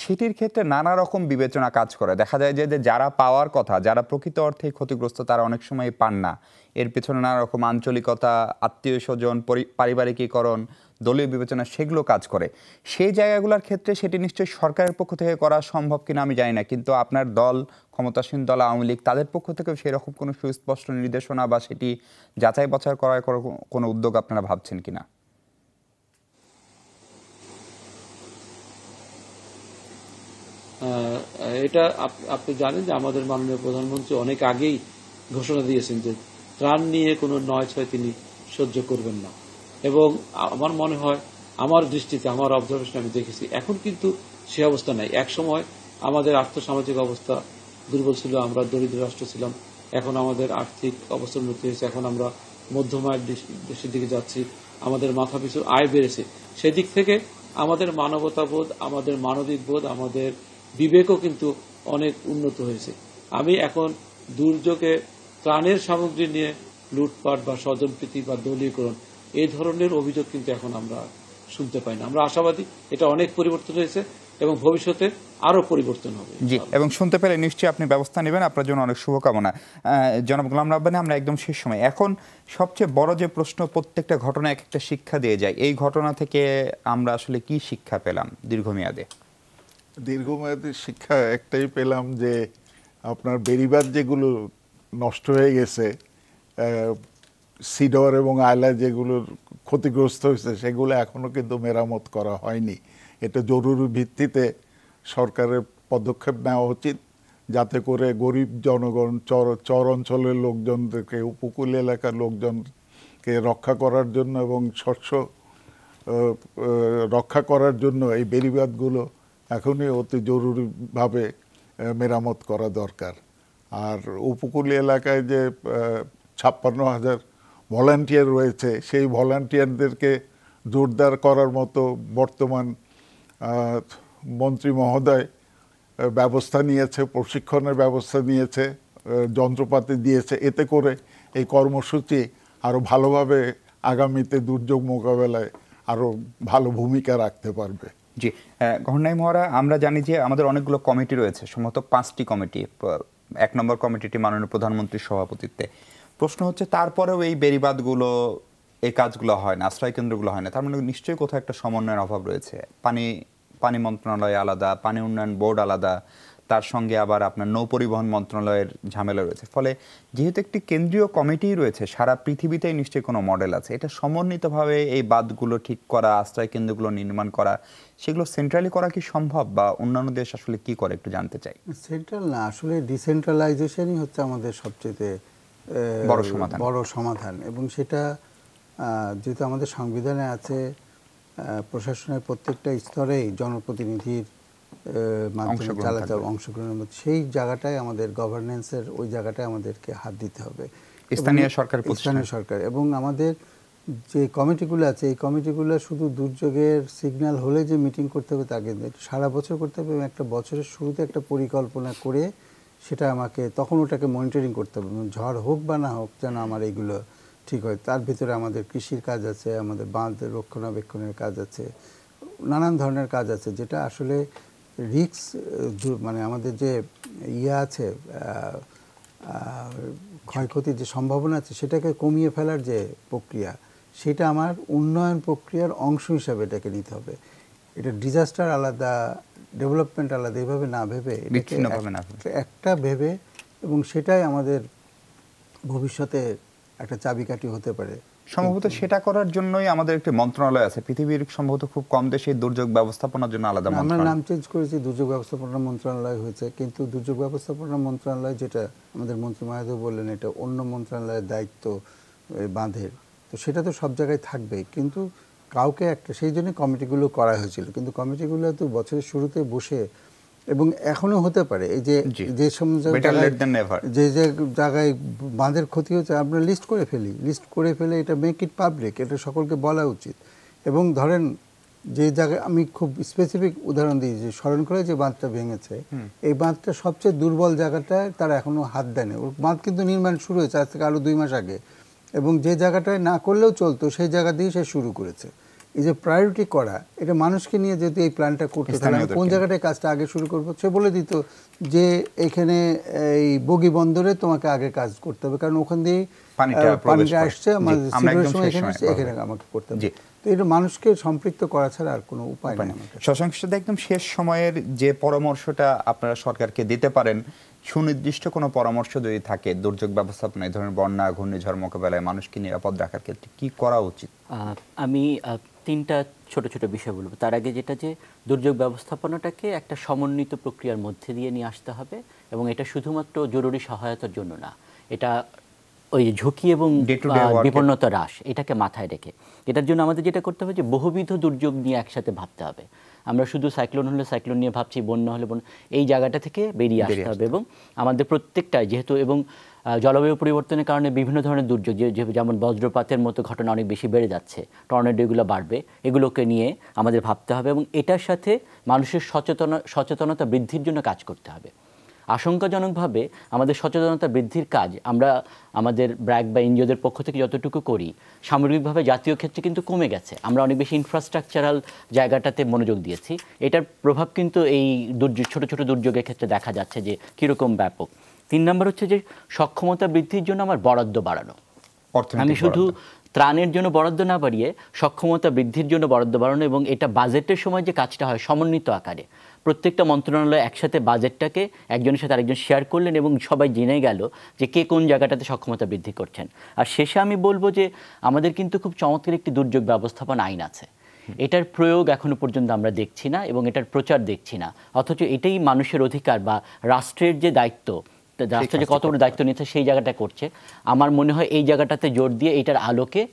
সেটির ক্ষেত্রে নানা রকম বিবেচনা কাজ করে। দেখা যায় যে যারা পাওয়ার কথা, যারা প্রকৃত অর্থে ক্ষতিগ্রস্ত, তারা অনেক সময় পান না। এর পিছনে নানা রকম আঞ্চলিকতা, আত্মীয় স্বজন, পারিবারিকীকরণ, দলীয় বিবেচনা, সেগুলো কাজ করে। সেই জায়গাগুলোর ক্ষেত্রে সেটি নিশ্চয়ই সরকারের পক্ষ থেকে করা সম্ভব কিনা আমি জানি না, কিন্তু আপনার দল, ক্ষমতাসীন দল আওয়ামী লীগ, তাদের পক্ষ থেকেও সেরকম কোনো সুস্পষ্ট নির্দেশনা বা সেটি যাচাই বাছাই করার কোনো উদ্যোগ আপনারা ভাবছেন কিনা? এটা আপনি জানেন যে আমাদের মাননীয় প্রধানমন্ত্রী অনেক আগেই ঘোষণা দিয়েছেন যে ত্রাণ নিয়ে কোনো নয় ছয় তিনি সহ্য করবেন না। এবং আমার মনে হয়, আমার দৃষ্টিতে, আমার অবজারভেশন আমি দেখেছি, এখন কিন্তু সে অবস্থা নাই। এক সময় আমাদের আর্থসামাজিক অবস্থা দুর্বল ছিল, আমরা দরিদ্র রাষ্ট্র ছিলাম। এখন আমাদের আর্থিক অবস্থার উন্নতি হয়েছে, এখন আমরা মধ্যম আয়ের দেশের দিকে যাচ্ছি, আমাদের মাথা পিছু আয় বেড়েছে। সেদিক থেকে আমাদের মানবতাবোধ, আমাদের মানবিক বোধ, আমাদের বিবেকও কিন্তু অনেক উন্নত হয়েছে। আমি এখন দুর্যোগে ত্রাণের সামগ্রী নিয়ে লুটপাট বা স্বজনপ্রীতি বা দলীয়করণ এই ধরনের অভিযোগ কিন্তু এখন আমরা শুনতে পাই না। আমরা আশাবাদী এটা অনেক পরিবর্তন হয়েছে এবং ভবিষ্যতে আরো পরিবর্তন হবে। জি, এবং শুনতে পেলে নিশ্চয়ই আপনি ব্যবস্থা নেবেন, আপনার জন্য অনেক শুভকামনা। জনাব গোলাম রাব্বানী, আমরা একদম শেষ সময়, এখন সবচেয়ে বড় যে প্রশ্ন, প্রত্যেকটা ঘটনা এক একটা শিক্ষা দিয়ে যায়, এই ঘটনা থেকে আমরা আসলে কি শিক্ষা পেলাম দীর্ঘমেয়াদে? দীর্ঘমেয়াদী শিক্ষা একটাই পেলাম যে আপনার বেড়িবাঁধ যেগুলো নষ্ট হয়ে গেছে, সিডর এবং আয়লা যেগুলোর ক্ষতিগ্রস্ত হয়েছে, সেগুলো এখনো কিন্তু মেরামত করা হয়নি। এটা জরুরি ভিত্তিতে সরকারের পদক্ষেপ নেওয়া উচিত, যাতে করে গরিব জনগণ, চর অঞ্চলের লোকজনদেরকে, উপকূল এলাকার লোকজনকে রক্ষা করার জন্য এবং শস্য রক্ষা করার জন্য এই বেড়িবাঁধগুলো এখনই অতি জরুরিভাবে মেরামত করা দরকার। আর উপকূলীয় এলাকায় যে 56,000 ভলান্টিয়ার রয়েছে, সেই ভলান্টিয়ারদেরকে জোরদার করার মতো বর্তমান মন্ত্রী মহোদয় ব্যবস্থা নিয়েছে, প্রশিক্ষণের ব্যবস্থা নিয়েছে, যন্ত্রপাতি দিয়েছে। এতে করে এই কর্মসূচি আরও ভালোভাবে আগামীতে দুর্যোগ মোকাবেলায় আরও ভালো ভূমিকা রাখতে পারবে। জি, ঘরনাই মহড়া, আমরা জানি যে আমাদের অনেকগুলো কমিটি রয়েছে, সম্ভবত 5টি কমিটি। 1 নম্বর কমিটিটি মাননীয় প্রধানমন্ত্রীর সভাপতিত্বে। প্রশ্ন হচ্ছে, তারপরেও এই বেড়িবাঁধগুলো, এই কাজগুলো হয় না, আশ্রয় কেন্দ্রগুলো হয় না, তার মানে নিশ্চয়ই কোথাও একটা সমন্বয়ের অভাব রয়েছে। পানি মন্ত্রণালয় আলাদা, পানি উন্নয়ন বোর্ড আলাদা, তার সঙ্গে আবার আপনার নৌ পরিবহন মন্ত্রণালয়ের ঝামেলা রয়েছে। ফলে যেহেতু একটি কেন্দ্রীয় কমিটি রয়েছে, সারা পৃথিবীতেই নিশ্চয়ই কোনো মডেল আছে, এটা সমন্বিতভাবে এই বাঁধগুলো ঠিক করা, আশ্রয় কেন্দ্রগুলো নির্মাণ করা, সেগুলো সেন্ট্রালি করা কি সম্ভব, বা অন্যান্য দেশ আসলে কি করে একটু জানতে চাই। সেন্ট্রাল না, আসলে ডিসেন্ট্রালাইজেশনই হচ্ছে আমাদের সবচেয়ে বড় সমাধান। এবং সেটা যেহেতু আমাদের সংবিধানে আছে, প্রশাসনের প্রত্যেকটা স্তরেই জনপ্রতিনিধির মাধ্যমে চালাতে হবে, অংশগ্রহণের মধ্যে, সেই জায়গাটায় আমাদের গভর্নেন্সের ওই জায়গাটায় আমাদেরকে হাত দিতে হবে, স্থানীয় সরকার। এবং আমাদের যে কমিটিগুলো আছে, এই কমিটিগুলো শুধু দুর্যোগের সিগন্যাল হলে যে মিটিং করতে হবে তা কিন্তু সারা বছর করতে হবে। এবং একটা বছরের শুরুতে একটা পরিকল্পনা করে সেটা আমাকে তখন ওটাকে মনিটরিং করতে হবে, ঝড় হোক বা না হোক যেন আমার এইগুলো ঠিক হয়। তার ভিতরে আমাদের কৃষির কাজ আছে, আমাদের বাঁধের রক্ষণাবেক্ষণের কাজ আছে, নানান ধরনের কাজ আছে, যেটা আসলে রিস্ক, মানে আমাদের যে আছে, ক্ষয়ক্ষতির যে সম্ভাবনা আছে সেটাকে কমিয়ে ফেলার যে প্রক্রিয়া, সেটা আমার উন্নয়ন প্রক্রিয়ার অংশ হিসাবে এটাকে নিতে হবে। এটা ডিজাস্টার আলাদা, ডেভেলপমেন্ট আলাদা, এইভাবে না ভেবে একটা ভেবে, এবং সেটাই আমাদের ভবিষ্যতে একটা চাবিকাঠি হতে পারে। সম্ভবত সেটা করার জন্যই আমাদের একটি মন্ত্রণালয় আছে। পৃথিবীর সম্ভবত খুব কম দেশে দুর্যোগ ব্যবস্থাপনার জন্য আলাদা মন্ত্রণালয়। আমরা নাম চেঞ্জ করেছি, দুর্যোগ ব্যবস্থাপনা মন্ত্রণালয় হয়েছে, কিন্তু দুর্যোগ ব্যবস্থাপনা মন্ত্রণালয় যেটা আমাদের মন্ত্রী মহোদয় বললেন, এটা অন্য মন্ত্রণালয়ের দায়িত্ব বাঁধের, তো সেটা তো সব জায়গায় থাকবে, কিন্তু কাউকে একটা, সেই জন্য কমিটিগুলো করা হয়েছিল। কিন্তু কমিটিগুলো তো বছরের শুরুতে বসে, এবং এখনো হতে পারে, এই যে যে জায়গায় বাঁধের ক্ষতি হচ্ছে আমরা লিস্ট করে ফেলে এটা মেক ইট পাবলিক, এটা সকলকে বলা উচিত। এবং ধরেন যে জায়গায়, আমি খুব স্পেসিফিক উদাহরণ দিই, যে স্মরণ করে যে বাঁধটা ভেঙেছে, এই বাঁধটা সবচেয়ে দুর্বল জায়গাটায় তারা এখনো হাত দেয়নি। ওর বাঁধ কিন্তু নির্মাণ শুরু হয়েছে আজ থেকে আরো 2 মাস আগে, এবং যে জায়গাটায় না করলেও চলতো সেই জায়গা দিয়ে সে শুরু করেছে। এই যে প্রায়োরিটি করা, এটা মানুষকে নিয়ে যেহেতু এই প্ল্যানটা করতে, তাহলে কোন জায়গাটায় কাজটা আগে শুরু করবো, সে বলে দিত যে এখানে এই বগি বন্দরে তোমাকে আগে কাজ করতে হবে, কারণ ওখান দিয়ে পানিটা আসছে, আমাদের সময় এখানে আমাকে করতে হবে। তো এটা মানুষকে সম্পৃক্ত করা ছাড়া আর কোনো উপায় নেই। শশাঙ্ক, একদম শেষ সময়ের যে পরামর্শটা আপনারা সরকারকে দিতে পারেন, সুনির্দিষ্ট কোনো পরামর্শ যদি থাকে দুর্যোগ ব্যবস্থাপনা, এই ধরনের বন্যা, ঘূর্ণিঝড় মোকাবেলায় মানুষকে নিরাপদ রাখার ক্ষেত্রে কি করা উচিত? আমি তিনটা ছোট ছোট বিষয় বলবো। তার আগে যেটা যে দুর্যোগ ব্যবস্থাপনাটাকে একটা সমন্বিত প্রক্রিয়ার মধ্যে দিয়ে নিয়ে আসতে হবে, এবং এটা শুধুমাত্র জরুরি সহায়তার জন্য না, এটা ওই ঝুঁকি এবং বিপন্নতা হ্রাস এটাকে মাথায় রেখে এটার জন্য আমাদের যেটা করতে হবে যে বহুবিধ দুর্যোগ নিয়ে একসাথে ভাবতে হবে। আমরা শুধু সাইক্লোন হলে সাইক্লোন নিয়ে ভাবছি, বন্যা হলে বন্যা, এই জায়গাটা থেকে বেরিয়ে আসতে হবে। এবং আমাদের প্রত্যেকটা যেহেতু এবং জলবায়ু পরিবর্তনের কারণে বিভিন্ন ধরনের দুর্যোগ, যেমন বজ্রপাতের মতো ঘটনা অনেক বেশি বেড়ে যাচ্ছে, টর্নেডো এগুলো বাড়বে, এগুলোকে নিয়ে আমাদের ভাবতে হবে এবং এটার সাথে মানুষের সচেতনতা বৃদ্ধির জন্য কাজ করতে হবে। আশঙ্কাজনকভাবে আমাদের সচেতনতা বৃদ্ধির কাজ আমরা আমাদের ব্র্যাক বা এনজিওদের পক্ষ থেকে যতটুকু করি, সামগ্রিকভাবে জাতীয় ক্ষেত্রে কিন্তু কমে গেছে। আমরা অনেক বেশি ইনফ্রাস্ট্রাকচারাল জায়গাটাতে মনোযোগ দিয়েছি। এটার প্রভাব কিন্তু এই ছোট ছোট দুর্যোগের ক্ষেত্রে দেখা যাচ্ছে যে কীরকম ব্যাপক। 3 নম্বর হচ্ছে যে সক্ষমতা বৃদ্ধির জন্য আমার বরাদ্দ বাড়ানো। আমি শুধু ত্রাণের জন্য বরাদ্দ না বাড়িয়ে সক্ষমতা বৃদ্ধির জন্য বরাদ্দ বাড়ানো, এবং এটা বাজেটের সময় যে কাজটা হয় সমন্বিত আকারে, প্রত্যেকটা মন্ত্রণালয় একসাথে বাজেটটাকে একজনের সাথে আরেকজন শেয়ার করলেন এবং সবাই জেনে গেল যে কে কোন জায়গাটাতে সক্ষমতা বৃদ্ধি করছেন। আর শেষে আমি বলবো যে আমাদের কিন্তু খুব চমৎকার একটি দুর্যোগ ব্যবস্থাপনা আইন আছে। এটার প্রয়োগ এখনো পর্যন্ত আমরা দেখছি না এবং এটার প্রচার দেখছি না, অথচ এটাই মানুষের অধিকার বা রাষ্ট্রের যে দায়িত্ব, রাষ্ট্র যে কত বড় দায়িত্ব নিচ্ছে সেই জায়গাটা করছে। আমার মনে হয় এই জায়গাটাতে জোর দিয়ে এটার আলোকে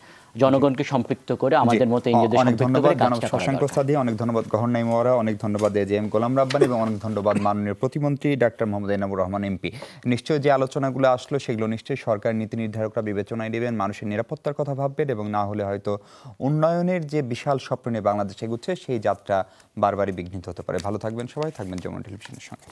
জনগণকে সম্পৃক্ত করে আমাদের মতো এনজিওদের সম্পৃক্ত করে কাজটা করা শশাঙ্ক সাদিয়া, অনেক ধন্যবাদ গহর নাইমওয়ারা, অনেক ধন্যবাদ এজিএম গোলাম রাব্বানী এবং অনেক ধন্যবাদ মাননীয় প্রতিমন্ত্রী ডাক্তার মোহাম্মদ এনামুর রহমান এমপি। নিশ্চয়ই যে আলোচনাগুলো আসলো সেগুলো নিশ্চয়ই সরকারি নীতি নির্ধারকরা বিবেচনায় নেবেন, মানুষের নিরাপত্তার কথা ভাববেন এবং না হলে হয়তো উন্নয়নের যে বিশাল স্বপ্ন নিয়ে বাংলাদেশ এগুচ্ছে সেই যাত্রা বারবারই বিঘ্নিত হতে পারে। ভালো থাকবেন সবাই, থাকবেন যমুনা টেলিভিশনের সঙ্গে।